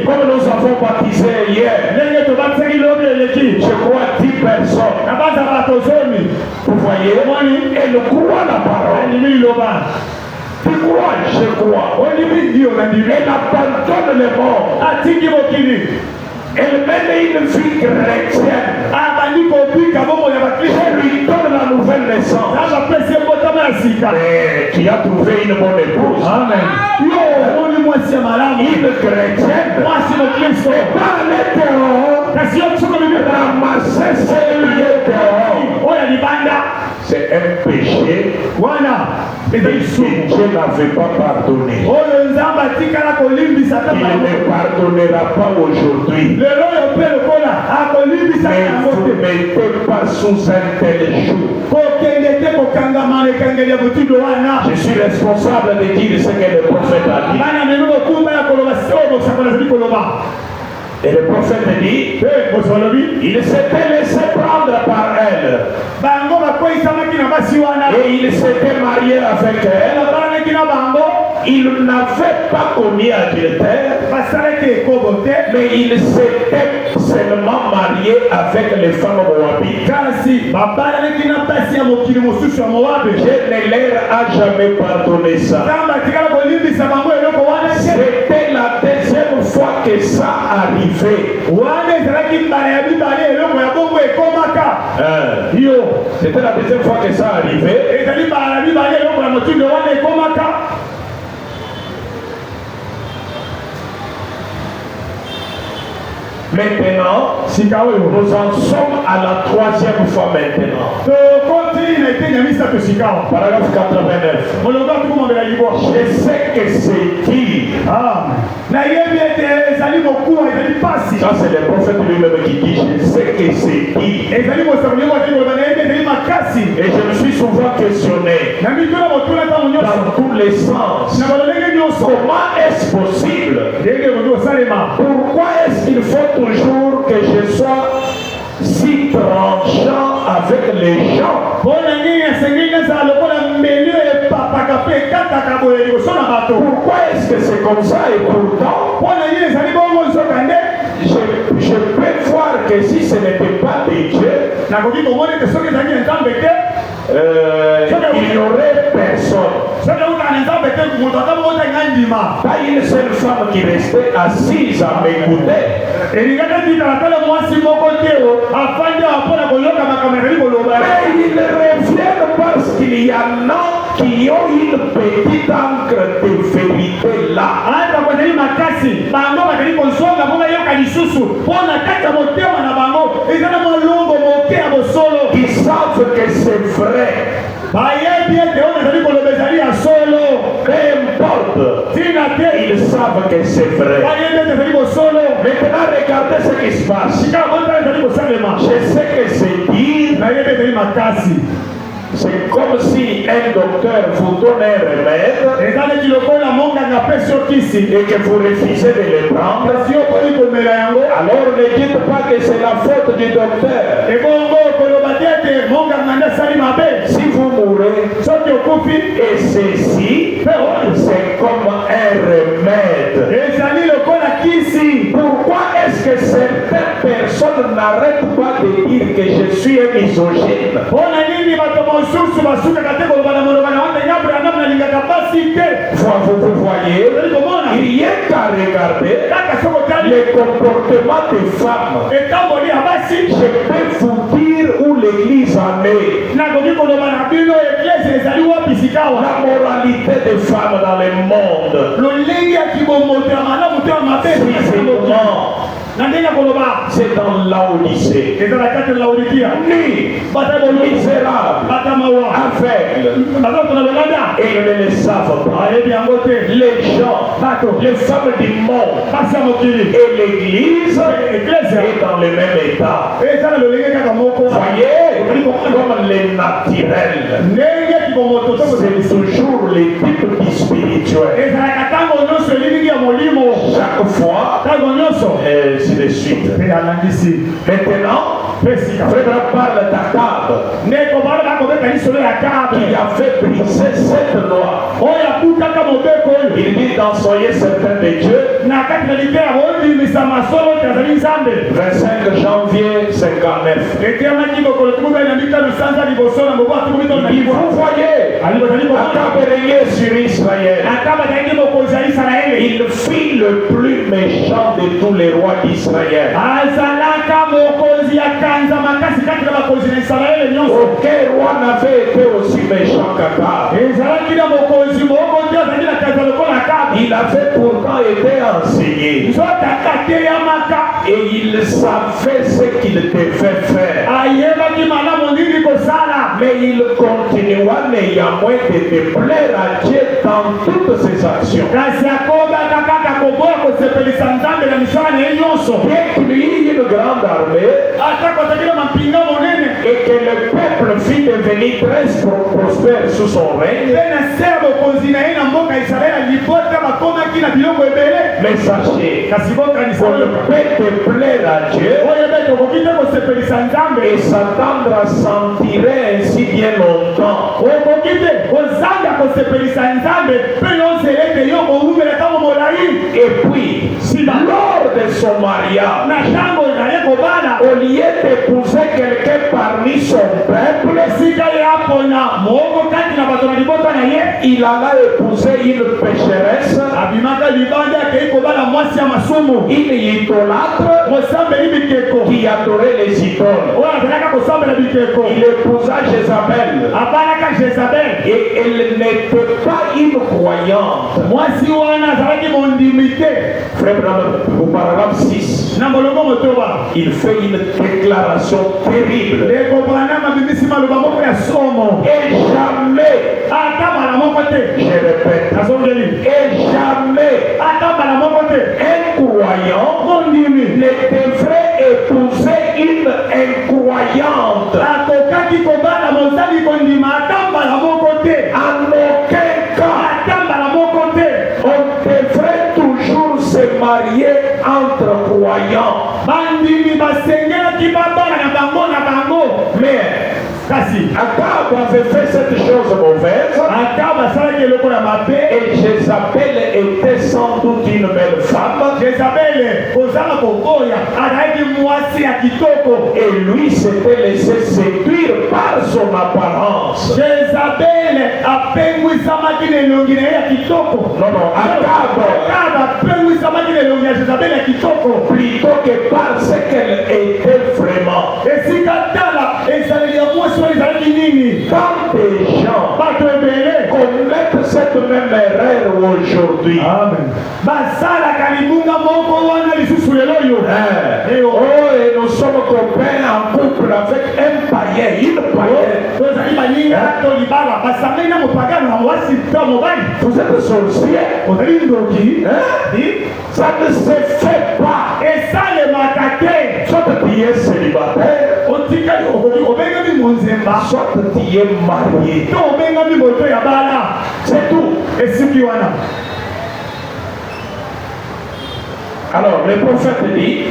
Comme nous avons baptisé hier, je crois 10 personnes. Vous voyez, elle croit la parole. Tu crois, je crois. Elle abandonne le monde. Elle mène une vie chrétienne. Je lui donne la nouvelle naissance. Et tu as trouvé une bonne épouse. Amen. Une chrétienne. Et pas aller dehors. Ramasser ses lieux dehors. C'est un péché. Et Dieu n'avait pas pardonné. Il ne pardonnera pas aujourd'hui. Mais vous ne mettez pas sous un tel joug. Je suis responsable de dire ce que le prophète a dit. Et le prophète dit, il s'était laissé prendre par elle. Et il s'était marié avec elle. Il n'avait pas commis adultère, mais il s'était seulement marié avec les femmes moabites. Je ne leur a jamais pardonné ça. C'était la deuxième fois que ça arrivait. C'était la deuxième fois que ça arrivait. Maintenant, nous en sommes à la troisième fois maintenant. Paragraphe 89. Je sais que c'est qui. Ça c'est le prophète lui-même qui dit je sais que c'est qui. Et je me suis souvent questionné dans tous les sens. Comment est-ce possible? Pourquoi est-ce qu'il faut toujours que je sois si tranchant avec les gens? Pourquoi est-ce que c'est comme ça? Et pourtant, je peux voir que si ce n'était pas de Dieu, il n'y aurait personne. Pas une seule femme qui restait assise à m'écouter. Mais ils reviennent parce qu'il y en a qui ont une petite encre de vérité là. Hata kwa nini makasi bango bakali konsonga bonga yoka lisusu pona kata motema na bango ezana molongo moke ya bosolo Ils savent que c'est vrai. bayebi ete oyo ezali kolobezali ya solo Peu importe, tina te ils savent que c'est vrai. bayebi ete ezali bosolo Maintenant, regardez ce qui se passe. sika bota ezali kosalema Je sais que c'est dire, nayebi ezali makasi c'est comme si un docteur vous donne un remède eza neti lokola monganga apesi yo kisi et que vous refusez de le prendre. kasi yo mponi komela yango Alors ne dites pas que c'est la faute du docteur. ebongo koloba te ete monganga nde asali mabe Si vous mourrez, soki okufi et ceci, mpe oyo c'est comme un remède. ezali lokola kisi Pourquoi est-ce que certaines personnes n'arrêtent pas de dire que je suis un misogyne? mpona nini bato mosusu basukaka te koloba na moloba na wana nyambo ya ndambo nalingaka pasi te Vous voyez, ozali komona il n'y a qu'à regarder kaka soki otali le comportement des femmes. etamboli ya basi Je peux vous dire où l'église en est. nakoki koloba na bino eglise ezali wapi sikawa La moralité des femmes dans le monde. lolenge ya kibomoto ya malamu to ya mabe Physiquement, na ndenge ya koloba c'est dans l'Odyssée. eza na kati ya laodikia Nus, bata boloko misérables, bata mawa aveugles, bazotona lolanda et ils ne le savent pas. bayebi yango te Les gens, les femmes du monde basi ya mokili et l'église eglise est dans le même état. eza na lolenge kaka moko Voyez, comme les naturels, ndenge ya kibomoto to c'est toujours les types du spirituel. ezalaka ntango nyonso elilingi ya molimo Chaque fois, ntango nyonso et ainsi de suite. mpe alangisi Maintenant, mpe sika Frère parle d'Akab ndeko bana bakobeta lisolo ya kabe qui a fait briser cette loi. oyo akutaka mobeko oyo Il dit dans Soyez certain de Dieu, na kati na liteya bondimisa masolo ete azali nzambe 25 janvier 59. etemaki mokolo tukubeli na mitano sanza liboso na mobo atuku mitano na Il libwa vous voyez, ali bazali Akab régnait sur Israël. akaba azalaki mokonzi ya isalaele Il fut le plus méchant de tous les rois d'Israël. azalaka mokonzi ya kanza makasi kati na bakonzi na isalaele nyonso Aucun roi n'avait été aussi méchant qu'Akab. ezalaki na mokonzi moko te azalaki na kanza lokola akabe Il avait pourtant été enseigné nzotaka te ya maka et il savait ce qu'il devait faire. ayebaki malamu nini kosala Mais il continua néanmoins de déplaire à Dieu dans toutes ses actions. kasi akobaka kaka koboya kosepelisa nzambe na misala na ye nyonso Bien qu'il y ait une grande armée ata kotakila mampinga monene et que le peuple fût devenu très prospère sous son règne, mpe na se ya bokonzi na ye na mboka isalaele libota bakomaki na biloko ebele mais sachez kasi bokanisa qu'on ne oyo peut déplaire à Dieu oyebe tokoki te kosepelisa nzambe et s'attendre à s'en tirer ainsi bien longtemps. okoki te kozanga kosepelisa nzambe mpe yozela ete yo kowumela ntango molai Et puis, lors de son mariage, na ntango naye kobala au lieu d'épouser quelqu'un parmi son peuple, esika ye apona moko kati na bato na libota na ye il alla épouser une pécheresse, abimaka libanda akei kobala mwasi ya masumu une idolâtre kosambeli bikeko qui adorait les idoles. oyo azalaka kosambela bikeko Il épousa Jézabel abalaka jezabel et elle n'était pas une croyante. mwasi wana azalaki mondimi te Frère Branham, au paragraphe 6, na molongo motoba il fait une déclaration terrible. ndeko branama bimisi maloba moko ya somo Et jamais, ata mbala moko te je répète, nazongeli et jamais ata mbala moko te un croyant mondimi ne devrait épouser une incroyante. akokaki kobala mosali kondima ata mbala moko te En aucun cas, ata mbala moko te on devrait toujours se marier entre croyants. bandimi basengelaki babala na bango Mais kasi Akab avait fait cette chose mauvaise ata basalaki eloko ya mabe et Jézabel était sans doute une belle femme jezabele kozala koboya azalaki mwasi ya kitoko et lui s'était laissé séduire par son apparence. jezabele apengwisamaki na elongi na ye ya kitoko Non, non, Akab, apengwisamaki na elongi ya jezabele ya kitoko plutôt que parce qu'elle était vraiment. esika tala ezaleli ya mwasi wana ezalaki nini Quand des gens bato ebele aujourd'hui. Amen. Basala kalibunga moko wana lisusu lelo yo. Et nous sommes copains en couple avec un païen, une païenne. Tozali baninga to libala basamena mopagano na mwasi to mobali. Vous êtes sorcier. Ozali ndoki. Ça ne se fait pas. Et ça le makate. Soit tu es célibataire, Otikali obenga mi monzemba. soit tu es marié. To obenga mi moto ya bala. C'est tout. Esiki wana. Alors, le prophète dit,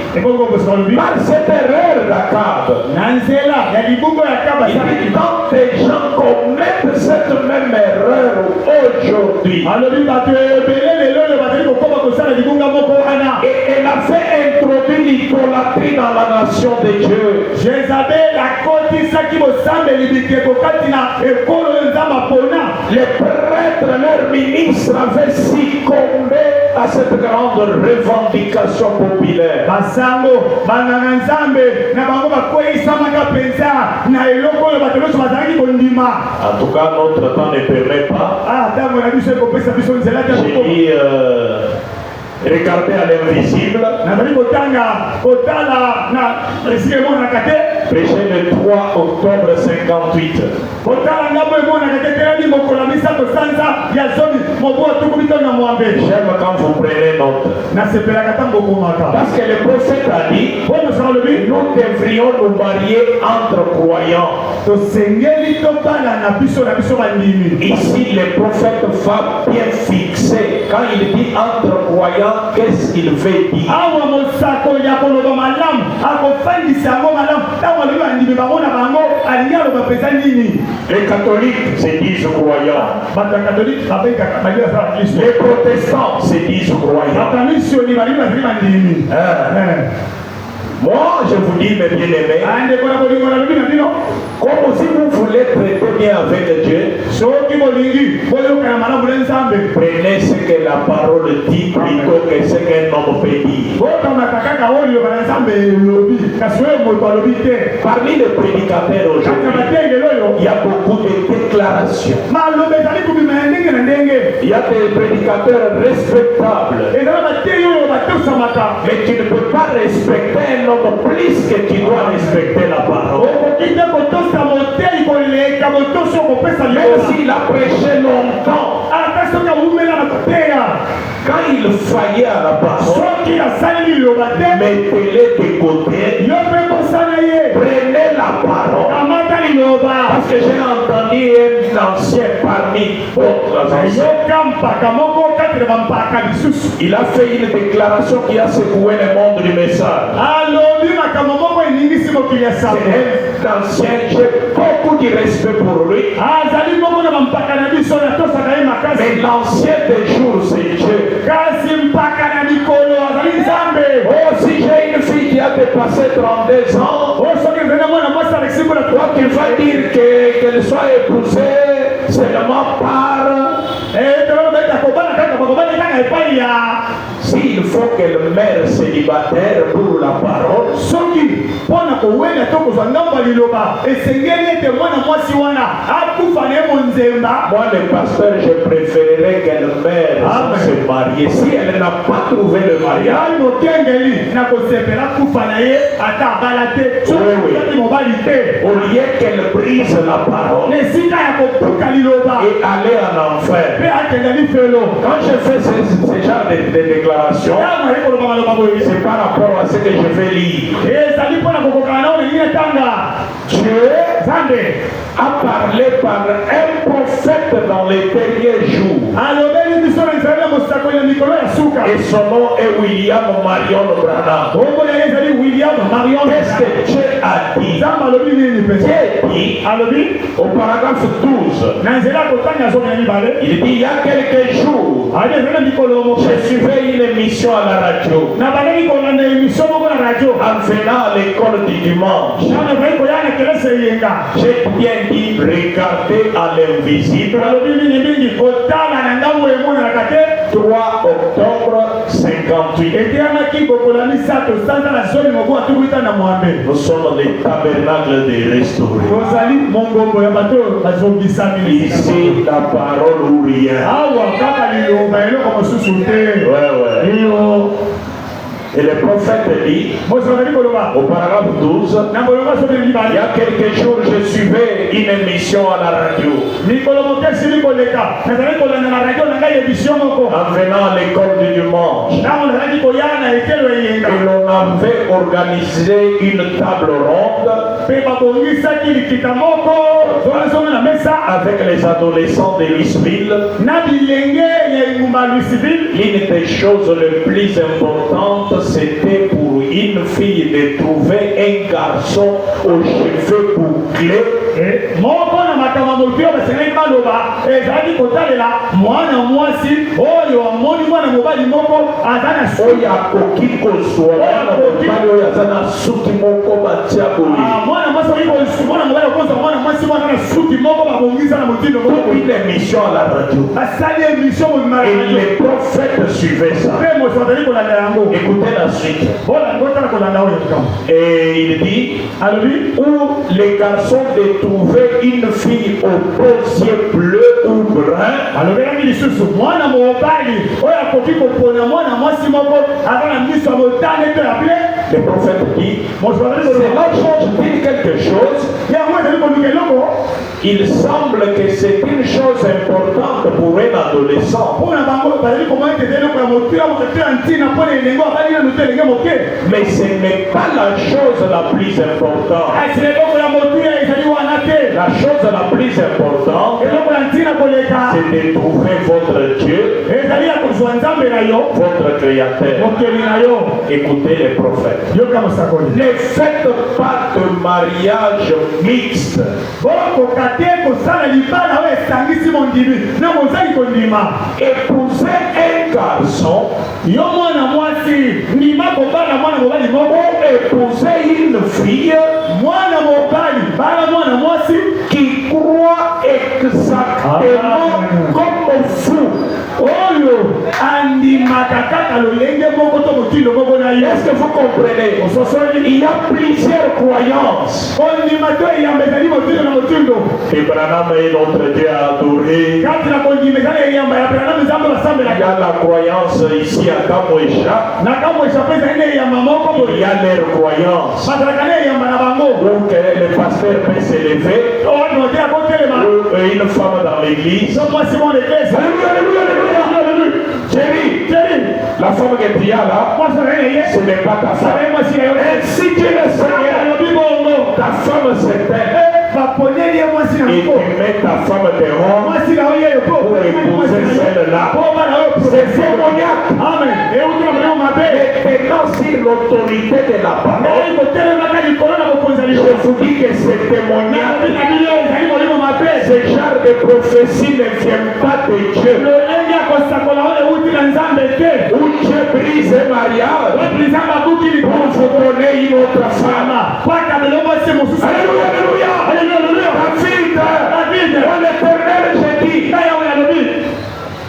par cette erreur d'Akab, il dit, tant des gens commettent cette même erreur aujourd'hui. Et elle a fait introduire l'idolâtrie dans la nation de Dieu. Les prêtres, leurs ministres avaient succombé à cette grande revendication populaire. En tout cas, notre temps ne permet pas. J'ai dit regardez à l'invisible. Prêché le 3 octobre 58. J'aime quand vous prenez note. Parce que le prophète a dit, nous devrions nous marier entre croyants. Ici, le prophète va bien fixer. Quand il dit entre croyants, qu'est-ce qu'il veut dire? Les catholiques se disent croyants. Les protestants se disent croyants. Moi, je vous dis, mes bien-aimés, comme si vous voulez traiter bien avec Dieu, prenez ce que la parole dit plutôt que ce qu'un homme peut dire. Parmi les prédicateurs aujourd'hui, il y a beaucoup de déclarations. Il y a des prédicateurs respectables. Mais tu ne peux pas respecter un homme plus que tu dois respecter la parole. Même s'il a prêché longtemps, quand il faillait à la parole, mettez-les de côté, prenez la parole. Parce que j'ai entendu un ancien parmi d'autres anciens. Il a fait une déclaration qui a secoué le monde du message. C'est un ancien, j'ai beaucoup de respect pour lui. Mais l'ancien des jours, c'est Dieu. Oh, si j'ai une fille qui a dépassé 32 ans, toi tu vas dire qu'elle soit épousée seulement par... S'il faut qu'elle meure célibataire pour la parole, moi le pasteur, je préférerais qu'elle meure sans se marier. Si elle n'a pas trouvé le mariage, au lieu qu'elle brise la parole et aller en enfer. Quand je fais ce genre de déclaration, c'est par rapport à ce que je vais lire. Dieu a parlé par un prophète dans les derniers jours. Et son nom est William Marion Branham. Qu'est-ce que Dieu a dit? Dieu dit au paragraphe 12, il dit il y a quelques jours, je suivais une émission à la radio. En venant à l'école du dimanche, j'ai bien dit regardez à l'invisible. 3 octobre 58. 38. eteamaki bokola misato sanza na zomi mobu atukuita na mwambe. Nous sommes les tabernacles des restaurés. tozali mongombo ya bato bazongisami. Ici, la parole ou rien. awa kaka liloba eloko mosusu te. Ouais. iyo Et le prophète dit, mosakali koloba au paragraphe 12, na bolonga soki il y libali a quelques jours, je suivais une émission à la radio. mikolo moke esili koleka nazali kolanda na radio na ngai émission moko En venant à l'école du dimanche, ntango nazalaki koya na ekelo eyenga et l'on avait organisé une table ronde mpe babongisaki likita moko zongasonga na mesa avec les adolescents de Louisville. na bilenge ya engumba Louisville. L'une des choses les plus importantes, c'était pour une fille de trouver un garçon aux cheveux bouclés. moko na makambo motu oyo basengelaki baloba ezalaki kotalela mwana mwasi oyo amoni mwana mobali moko aza na Oyo akoki kozwa mwana mobali oyo aza na suki moko batia boye. mwana mwasi oyi mwana mobali okozwa mwana mwasi mwana na suki moko babongisa na motindo moko Toute une émission à la radio. basali émission mobima Et les prophètes suivaient ça. mpe moto bazali kolanda yango Écoutez la suite. bola ngotala kolanda oyo kama Et il dit, alobi où les garçons de trouver une fille au posier bleu ou brun, alobelaki lisusu mwana mobali oyo akoki kopona mwana mwasi moko aza na miso ya motane to ya ble. le prophète dit, moto bazali koloba cela change-t-il quelque chose? yango ezali koluka eloko Il semble que c'est une chose importante pour un adolescent. mpona bango bazali komona ete eza eloko ya motu ya moto ya ntina mpona elengo abali nanu te elenge moke Mais ce n'est pas la chose la plus importante. asi eloko ya motu ya ezali wana te. La chose la plus importante, eloko ya ntina koleka c'est de trouver votre Dieu, ezali ya kozwa nzambe na yo votre Créateur. mokeli na yo. Écoutez les prophètes. yoka mosakoli Ne faites pas de mariage mixte. bokoka te kosala libala oyo esangisi mondimi na mozali kondima. Épousez un garçon yo mwana mwasi ndima kobala mwana mobali moko. ou épousez une fille mwana mobali bala mwana mwasi qui croit exactement comme vous. oyo andimaka kaka lolenge moko to motindo moko na ye. Est-ce que vous comprenez? Il y a plusieurs croyances. kondima to eyamba ezali motindo na motindo. Abraham est notre Dieu adoré. kati na kondima ezali eyamba ya Abrahamu nzambe Il y basambelaka. a la croyance ici à Adam et Jacques. na kambo echape ezali na eyamba moko Il y boye. a leur croyance. bazalaka na eyamba na bango. Donc le pasteur peut s'élever, oyo mote akotelema ou une femme dans l'église. so mwasi mo l'église. Alléluia, alléluia, alléluia. Chérie, la femme que tu as là, mwasi oyo ye ce n'est pas ta femme. azali mwasi na yo. Si Dieu le Seigneur, alobi bongo ta femme c'est elle, baponeli ye mwasi na et mpo. tu mets ta femme dehors mwasi na oyo yo po pour épouser celle-là. po bana oyo C'est démoniaque. amen euti na molimo mabe. Maintenant, sur l'autorité de la parole, ezali kotelemaka likolo na bokonzi ya je likolo. vous dis que c'est démoniaque. na bino ezali molimo mabe. Ce genre de prophétie ne vient pas de Dieu. lolenge ya kosakola oyo euti na nzambe te. Où Dieu brise un mariage wepelisa babuki pour likolo. vous donner une autre femme. paka lelo mwasi mosusu. Alléluia, alléluia. Alléluia, alléluia. David, David. oh l'Éternel, je dis, ngai yawe alobi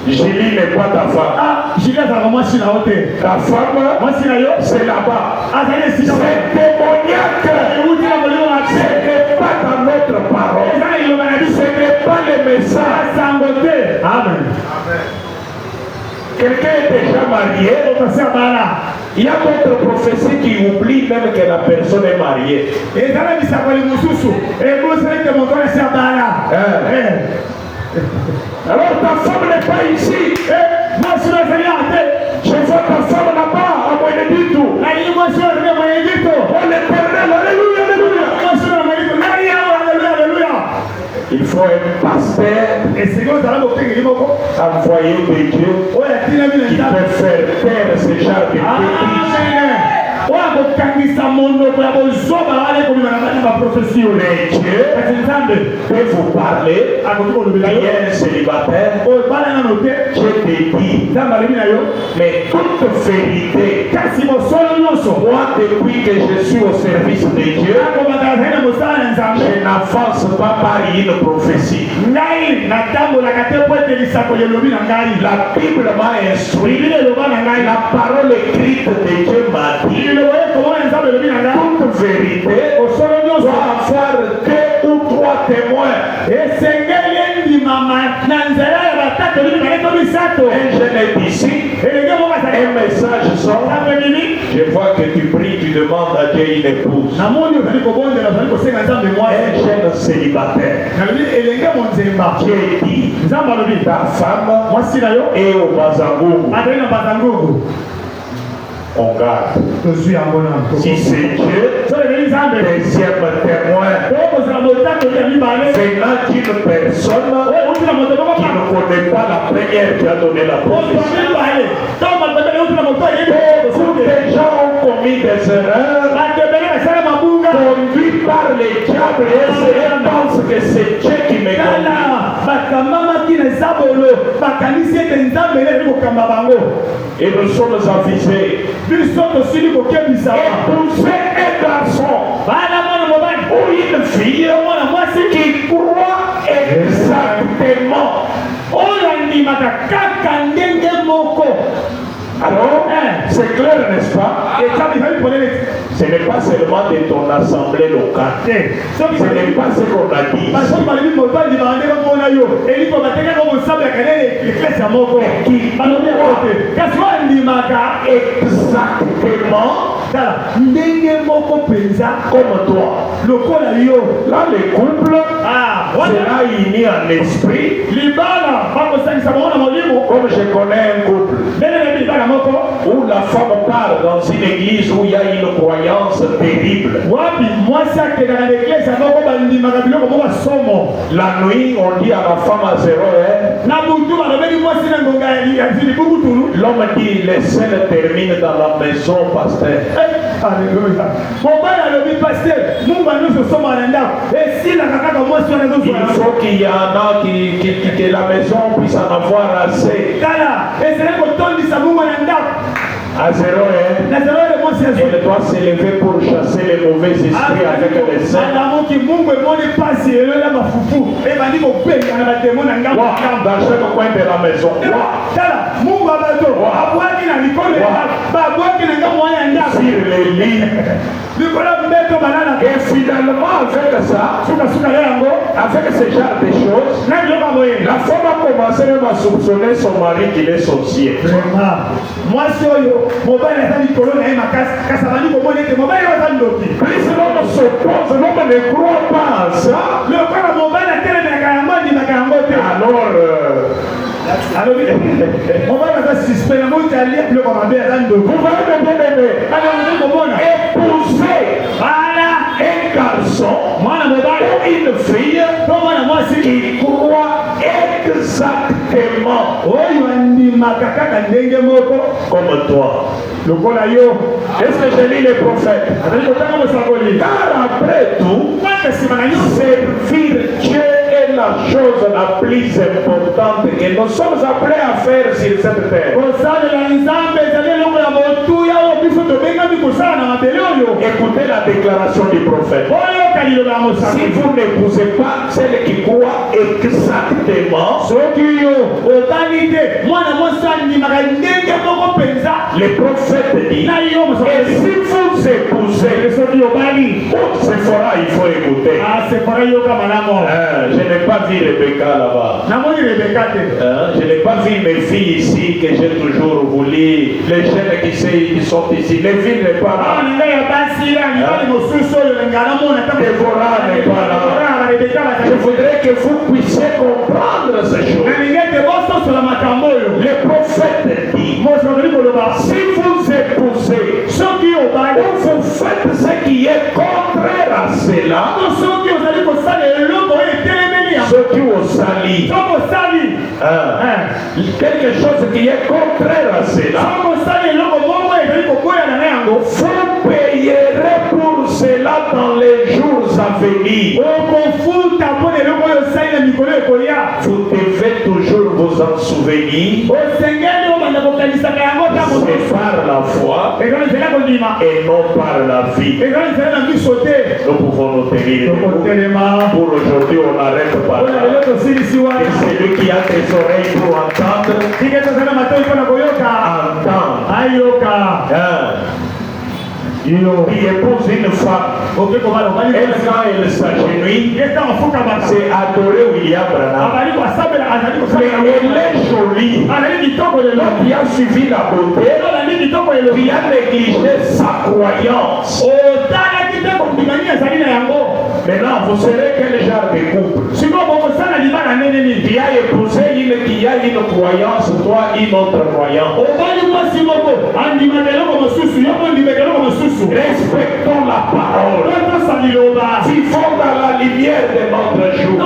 Julie n'est pas ta femme. Julie azalaka mwasi na yo te. Ta femme, mwasi na yo c'est là-bas. azali esika C'est démoniaque. euti na molimo Ce mabe. n'est pas dans notre parole. eza na liloba na Ce biso n'est pas le message. sango te. amen. Quelqu'un est déjà marié. otasi abala Il y a d'autres prophéties qui oublient même que la personne est mariée. ezala bisakoli mosusu eboseli te moto esi abala. Alors ta femme n'est pas ici. mwasi oyo azali awa te. Je vois ta femme là-bas à Moïneditu. nalingi mwasi oyo azali moyengito. Oh l'Éternel, alléluia, alléluia. mwasi oyo moyengito ngai yawe aleluya aleluya. Il faut un pasteur esika ozala bokengeli moko envoyé de Dieu oyo atinami na qui nzambe. peut faire taire ce genre de bêtises. amen. oyo akokangisa monoko ya bozoba wana ekomema na baprofesi oyo. Mais Dieu kasi nzambe peut vous parler. akoki Il kolobela yo y a un célibataire. oyo bana nano te. Je te dis, nzambe Mais toute vérité, kasi mosolo nyonso moi depuis que je suis au service de Dieu, je n'avance pas par une prophétie. La Bible m'a instruit, la parole écrite de Dieu m'a dit, toute vérité doit avoir 2 ou 3 témoins. Et je l'ai ici, un message sort. Je vois que tu pries, tu demandes à Dieu une épouse. Un jeune célibataire. Dieu dit, ta femme est au Bazangougou. On garde. Si c'est Dieu, deuxième témoin, venant d'une personne qui ne connaît pas la première qui a donné la prophétie. Tous les gens ont commis des erreurs, conduits par les diables, et ils pensent que c'est Dieu qui me conduit. Et nous sommes avisés. Épouser un garçon ou une fille qui croit exactement. Alors, c'est clair, n'est-ce pas? Ce n'est pas seulement de ton assemblée locale. Ce n'est pas ce qu'on a dit. Exactement comme toi. Là, les couples sera unis en esprit. Comme je connais un couple où la femme part dans une église où il y a une croyance terrible. La nuit, on dit à la femme à 0 heure, l'homme dit les scènes terminent dans la maison, pasteur. Il faut qu'il y en a que la maison puisse en avoir assez. À 0 heure, elle doit s'élever pour chasser les mauvais esprits avec les saints. Dans chaque coin de la maison. Sur les lits. Et finalement, avec ça, avec ce genre de choses, la femme a commencé même à soupçonner son mari qu'il est sorcier. Plus l'homme s'oppose, l'homme ne croit pas en ça. Alors, épouser un garçon ou une fille qui croit exactement comme toi. Est-ce que je lis les prophètes? Car après tout, servir Dieu est la chose la plus importante que nous sommes appelés à faire sur cette terre. Écoutez la déclaration du prophète. Si vous n'épousez pas celle qui croit exactement, le prophète dit, et si vous épousez, se fera, il faut écouter. Je n'ai pas vu Rebecca là-bas. Je n'ai pas vu mes filles ici que j'ai toujours voulu. Les jeunes qui sont ici. Les filles n'est pas là. Déborah n'est pas là. Je voudrais que vous puissiez comprendre ces choses. Le prophète dit, si vous épousez ou vous faites ce qui est contraire à cela, ceux qui ont sali, quelque chose qui est contraire à cela, vous payerez pour cela dans les jours à venir. Vous devez toujours vous en souvenir C'est par la foi et non par la vie. Nous pouvons nous tenir debout. Pour aujourd'hui, on arrête par là. Et celui qui a des oreilles pour entendre, il épouse une femme. Elle, quand elle s'agenouille, c'est adorer William Branham. Mais elle est jolie. Qui a suivi la beauté, qui a négligé sa croyance. Maintenant, vous serez quel genre de couple? Qui a épousé une qui a une croyance, toi une autre croyance. Respectons la parole. Vivons dans la lumière de notre jour.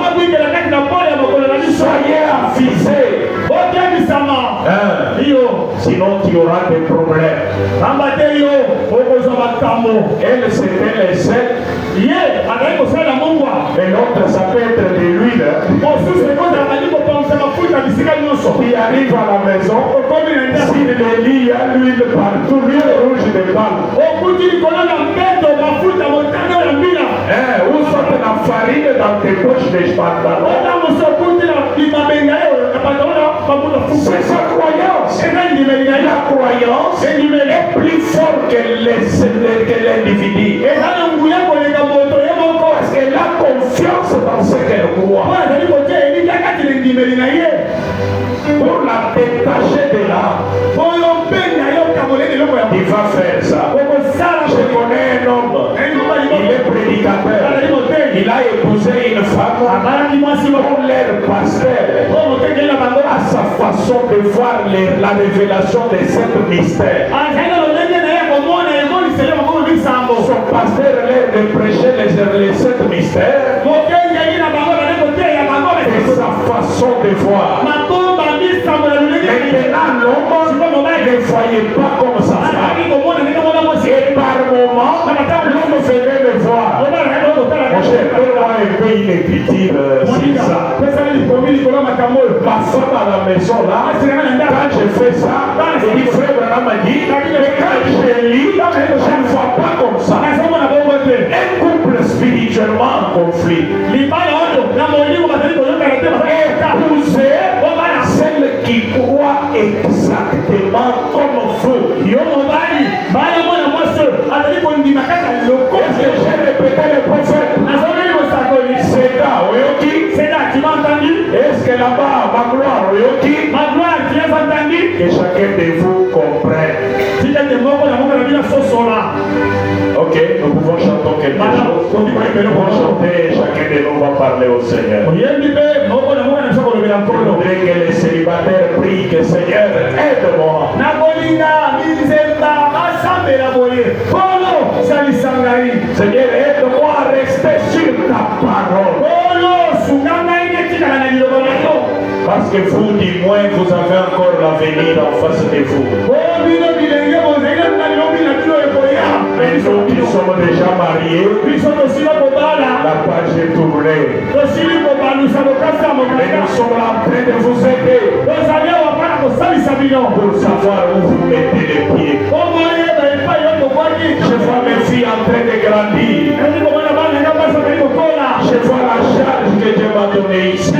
Soyez avisés. Sinon tu auras des problèmes. Elle c'était les sept. Mais l'autre ça peut être de l'huile. Qui arrive à la maison, s'il le lit, il y a l'huile partout, l'huile rouge de balle. Où sont la farine dans tes poches de pantalons? C'est sa croyance. La croyance est plus forte que l'individu. Parce qu'elle a confiance dans ce qu'elle croit. Pour la détacher de là, il va faire ça. Je connais un homme, il est prédicateur. Il a épousé une femme pour leur pasteur. À sa façon de voir la révélation de cet mystère. Son pasteur leur de prêcher les sept mystères. Et sa façon de voir. Maintenant, l'homme ne voyait pas comme ça. Et par moment, l'homme venait le voir. Mon cher, donne-moi un peu une écriture sur ça. Ma femme à la maison là, quand je fais ça, il frère Branham m'a dit, mais quand je lis, je ne vois pas comme ça. Un couple spirituellement en conflit. Épouser celle qui croit exactement comme vous. Est-ce que j'ai répété le prophète? Tu m'as entendu? Est-ce que là-bas, ma gloire, tu as entendu? Que chacun de vous comprenne. Ok, nous pouvons chanter quelque chose. Nous pouvons chanter, chacun de nous va parler au Seigneur. Je voudrais que les célibataires prient que Seigneur, aide-moi. Seigneur, aide-moi à rester sur ta parole. Parce que vous, du moins, vous avez encore l'avenir en face de vous. Mais nous qui sommes déjà mariés, la page est tournée. Mais nous sommes là en train de vous aider pour savoir où vous mettez les pieds. Je vois mes filles en train de grandir. Je vois la charge que Dieu m'a donnée ici.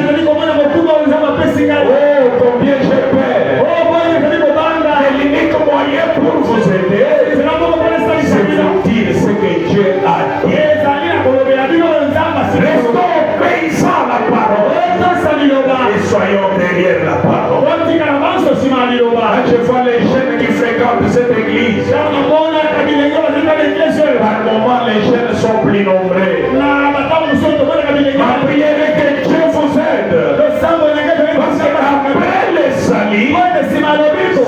Oh, combien j'ai peur. Et l'unique moyen pour vous aider, c'est vous dire ce que Dieu a dit. Restons obéissants à la parole. Et soyons derrière la parole. Quand je vois les jeunes qui fréquentent cette église, par moment les jeunes sont plus nombreux. Ma prière est que Dieu vous aide. Parce qu'après les salis,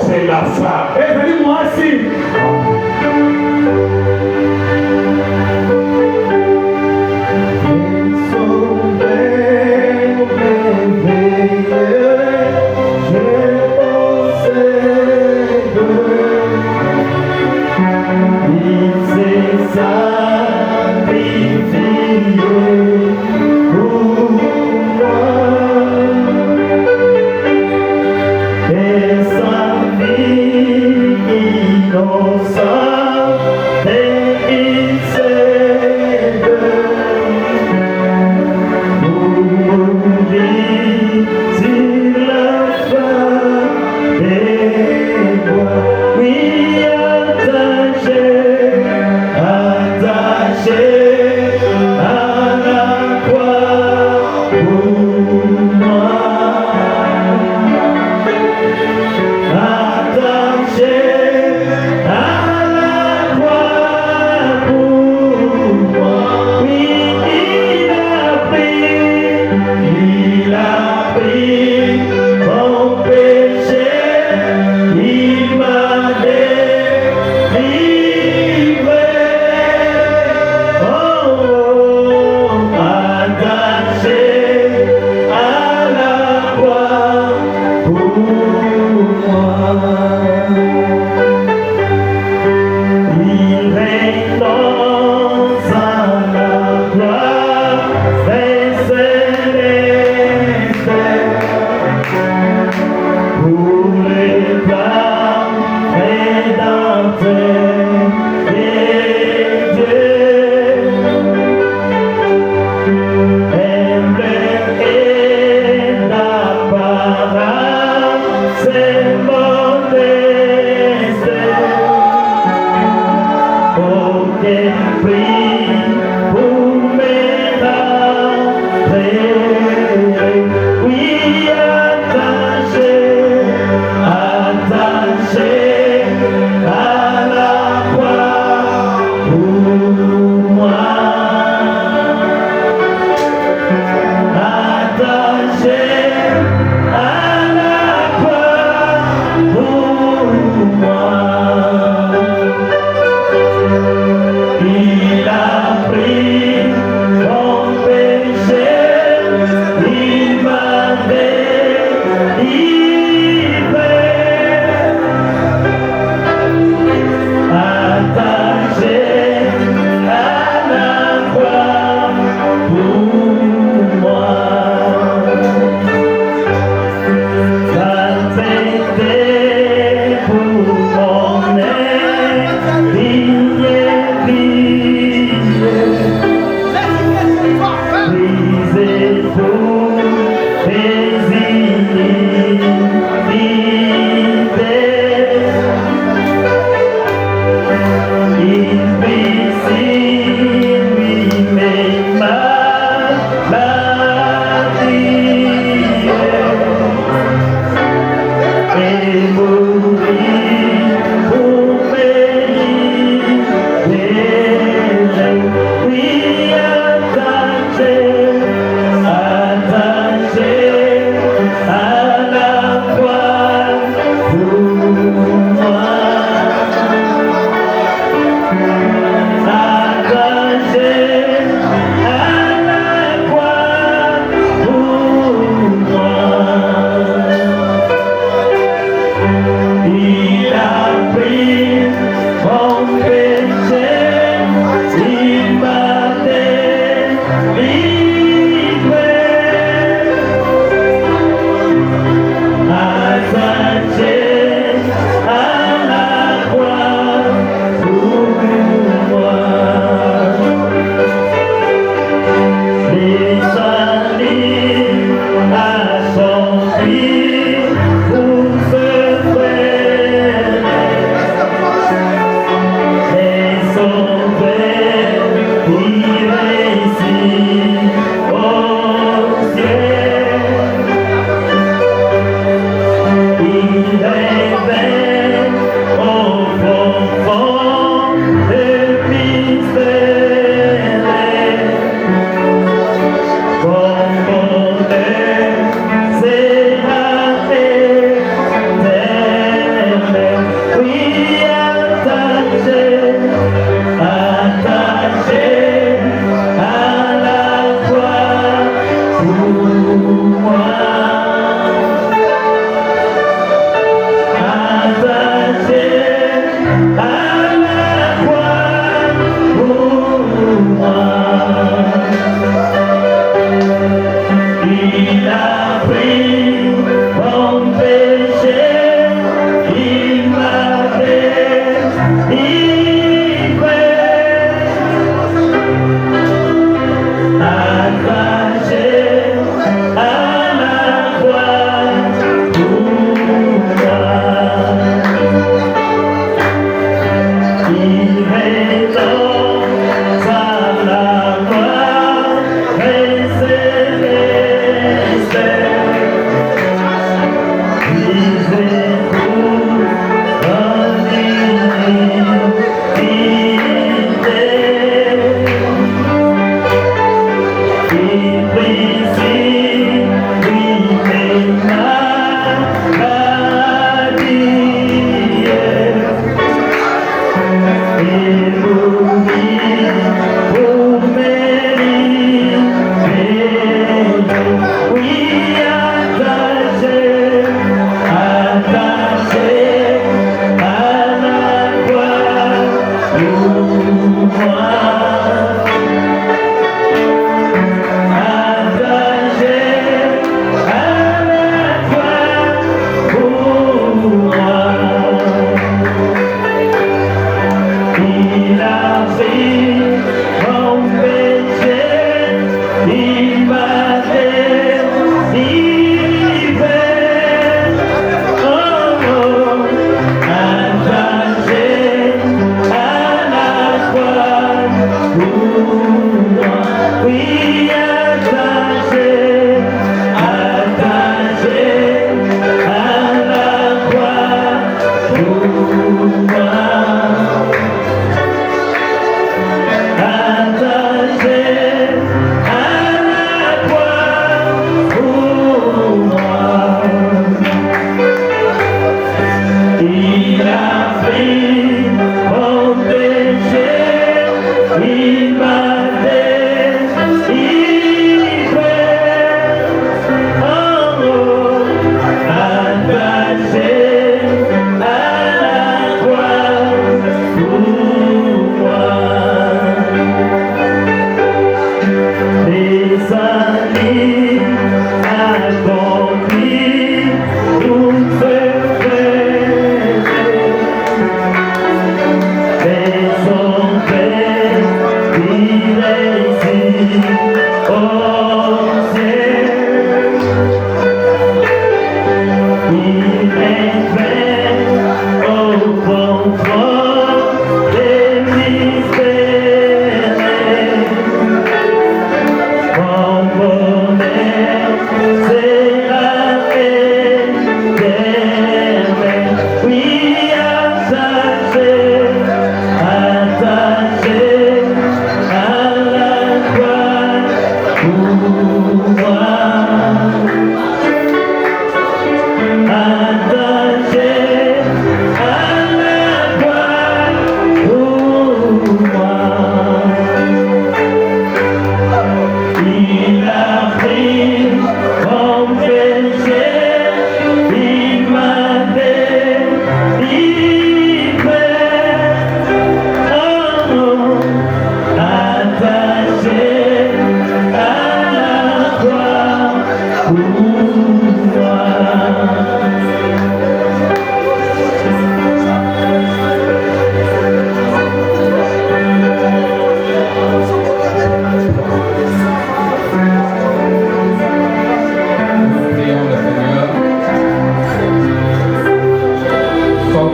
c'est la femme. Essa vida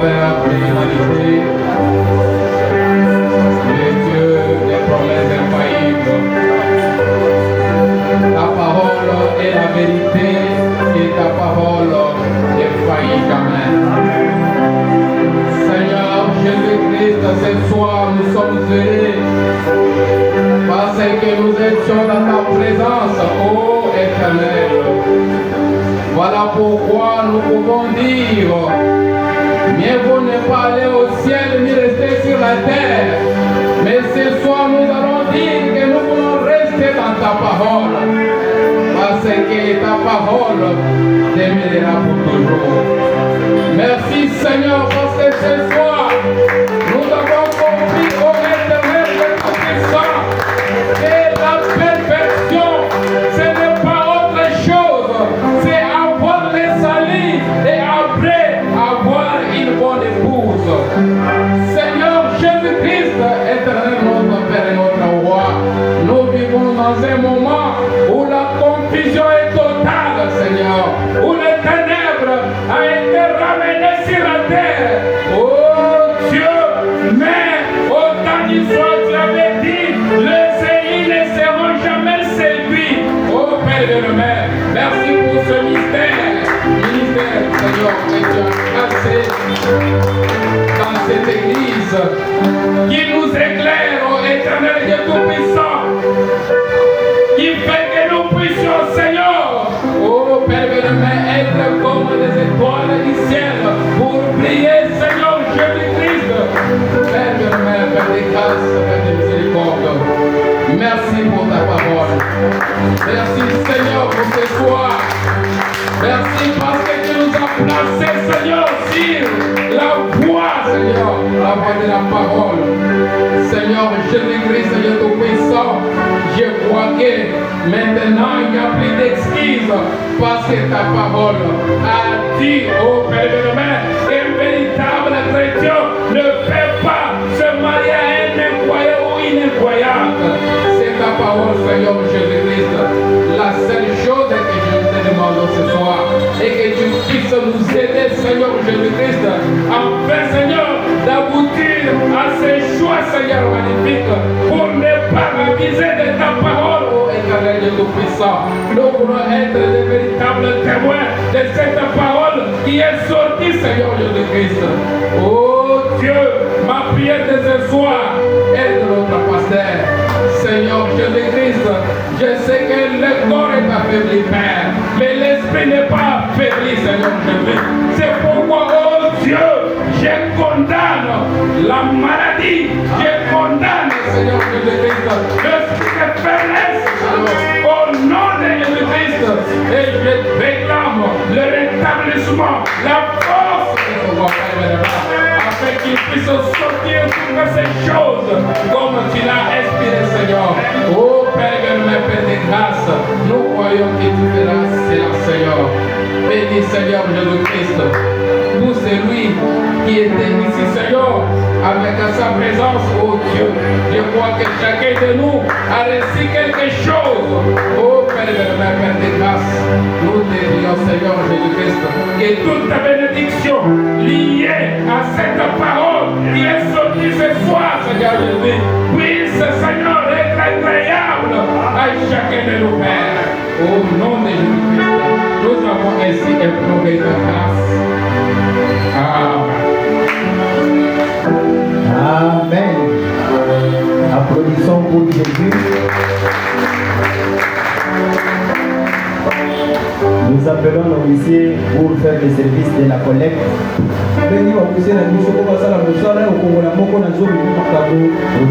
Sauveur de l'humanité, le Dieu des promesses infaillibles. Ta parole est la vérité et ta parole ne faillit jamais. Seigneur Jésus-Christ, ce soir nous sommes heureux parce que nous étions dans ta présence, ô Éternel. Voilà pourquoi nous pouvons dire, mieux vaut ne pas aller au ciel ni rester sur la terre. Mais ce soir nous allons dire que nous voulons rester dans ta parole. Parce que ta parole demeurera pour toujours. Merci Seigneur parce que ce soir nous avons compris au Éternel de Tout-Puissant que la perfection ce n'est pas autre chose, c'est avoir les salis et après avoir une bonne épouse. Seigneur Jésus-Christ, Éternel notre Père et notre Roi, nous vivons dans un moment où la confusion est totale, Seigneur, où les ténèbres ont été ramenées sur la terre. Oh Dieu, mais autant d'histoire tu avais dit, les séries ne seront jamais séduits. Oh Père de la Mère, merci pour ce mystère, Seigneur, que tu as placé dans cette église, qui nous éclaire, oh Éternel Dieu Tout-Puissant, qui fait que nous puissions, Seigneur, oh Père bénémoine, être comme les étoiles du ciel pour briller, Seigneur Jésus-Christ. Père bénémoine, Père des grâces, Père de miséricorde, merci pour ta parole. Merci, Seigneur, pour ce soir. Merci parce que tu nous as placés, Seigneur, sur la voie, Seigneur, la voie de la parole. Seigneur Jésus-Christ, Seigneur Tout-Puissant, je crois que maintenant il n'y a plus d'excuses parce que ta parole a dit au Père de la Mère qu'un véritable chrétien ne peut pas se marier à un incroyable ou une incroyable. C'est ta parole, Seigneur Jésus-Christ. La seule chose que je te demande ce soir est que tu puisses nous aider, Seigneur Jésus-Christ, enfin, Seigneur, d'aboutir à ces choix, Seigneur magnifique, pour ne pas aviser de ta parole, ô Éternel Dieu Tout-Puissant. Nous voulons être les véritables témoins de cette parole qui est sortie, Seigneur Jésus-Christ. Oh Dieu, ma prière de ce soir est de notre pasteur. Seigneur Jésus-Christ, je sais que le corps est affaibli, Père, mais l'esprit n'est pas affaibli, Seigneur Jésus. C'est pourquoi, oh Dieu, je condamne la maladie, je condamne, Seigneur Jésus-Christ, l'esprit de faiblesse, au nom de Jésus-Christ, et je réclame le rétablissement, la force de ton corps, afin qu'il puisse sortir toutes ces choses comme tu l'as inspiré, Seigneur. Oh Père, Père de grâce, nous croyons que tu feras cela, Seigneur. Bénis, Seigneur Jésus-Christ, tout celui qui était ici, Seigneur, avec sa présence, oh Dieu. Je crois que chacun de nous a reçu quelque chose. Oh Père de grâce, nous te disons, Seigneur Jésus-Christ, que toute ta bénédiction liée à cette parole qui est sortie ce soir, Seigneur Jésus, puisse, Seigneur, être agréable à chacun de nos pères. Au nom de Jésus-Christ, nous avons ainsi éprouvé ta grâce. Amen. Amen. Applaudissons pour Jésus. Nous appelons nos huissiers pour faire le service de la collecte. Nous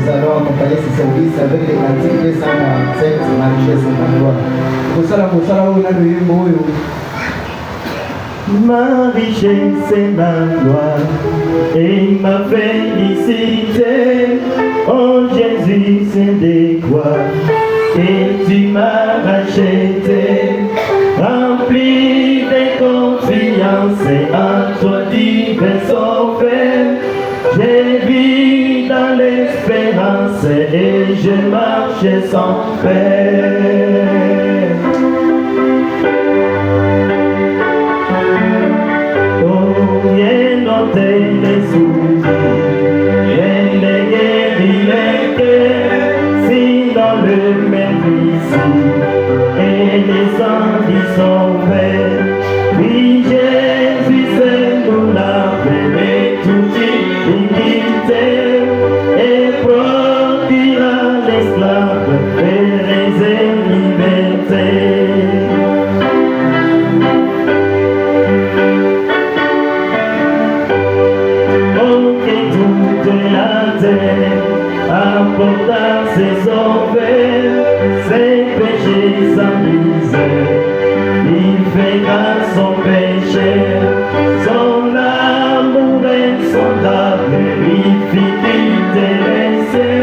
allons accompagner ce service avec les cantiques 247, Marie 53. Ma richesse et ma gloire et ma félicité, oh Jésus, c'est de quoi et tu m'as racheté, rempli de confiance en toi, divin sauveur. Je vis dans l'espérance et je marche sans paix. porter les soucis et les guérir les cœurs, si dans le même ici et les sangs sont faits. Oui, Jésus c'est nous la paix et toute iniquité et produira l'esclave et liberté. Apporta ses offres, ses péchés sans misère. Il fait grâce son péché, son amour insondable, lui fit intéresser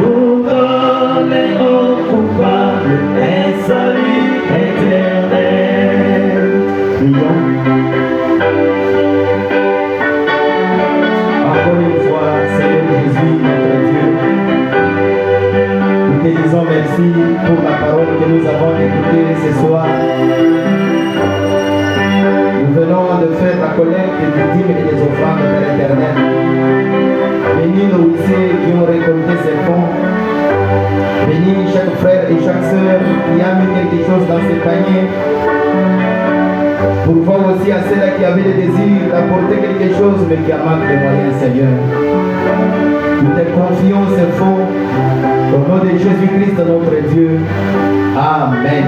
pour donner aux coupables un salut éternel. Prions. Encore une fois, Seigneur Jésus, notre Dieu, nous te disons merci pour la parole que nous avons écoutée ce soir. Nous venons de faire la collecte des dîmes et des offrandes de l'Éternel. Bénis nos huissiers qui ont récolté ces fonds. Bénis chaque frère et chaque sœur qui a mis quelque chose dans ses paniers. Pour voir aussi à ceux-là qui avaient le désir d'apporter quelque chose mais qui a manqué de moyens, Seigneur. Nous te confions ces fonds au nom de Jésus-Christ, notre Dieu. Amen.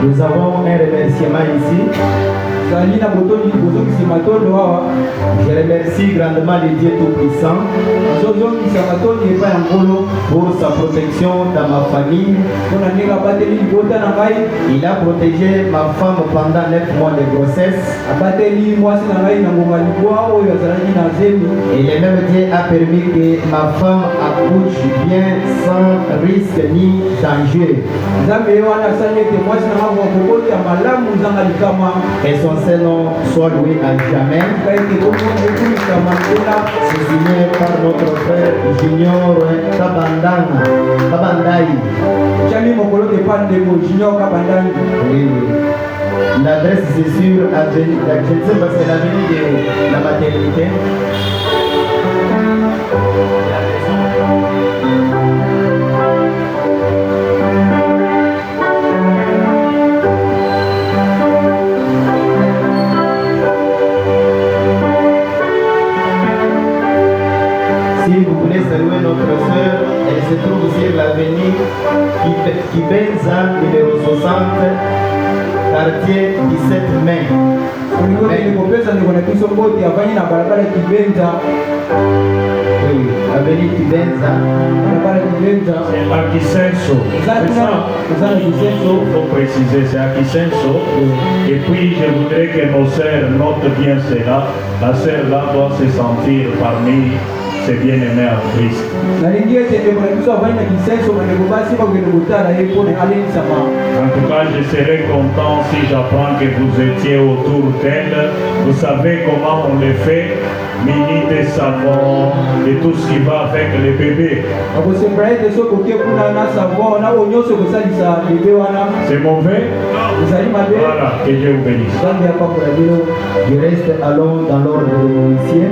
Nous avons un remerciement ici. Je remercie grandement le Dieu Tout-Puissant pour sa protection dans ma famille. Il a protégé ma femme pendant 9 mois de grossesse. Et le même Dieu a permis que ma femme accouche bien sans risque ni danger. Et son Seigneur soit loué à jamais. C'est signé par notre frère Junior Kabandai. Oui. L'adresse c'est sur l'avenue, je ne sais pas, c'est l'avenue de la maternité. Si vous voulez saluer notre soeur, elle se trouve sur l'avenue Kibenza, numéro 60, quartier 17 mai. Oui, avenue Kibenza. C'est à Kisenso. Il faut préciser, c'est à Kisenso. Et puis, je voudrais que nos sœurs notent bien cela. La sœur là doit se sentir parmi ses bien-aimés en Christ. En tout cas, je serais content si j'apprends que vous étiez autour d'elle. Vous savez comment on le fait. Mini de savon et tout ce qui va avec les bébés. C'est mauvais? Voilà, que Dieu vous bénisse. Je reste alors dans l'ordre de l'officier.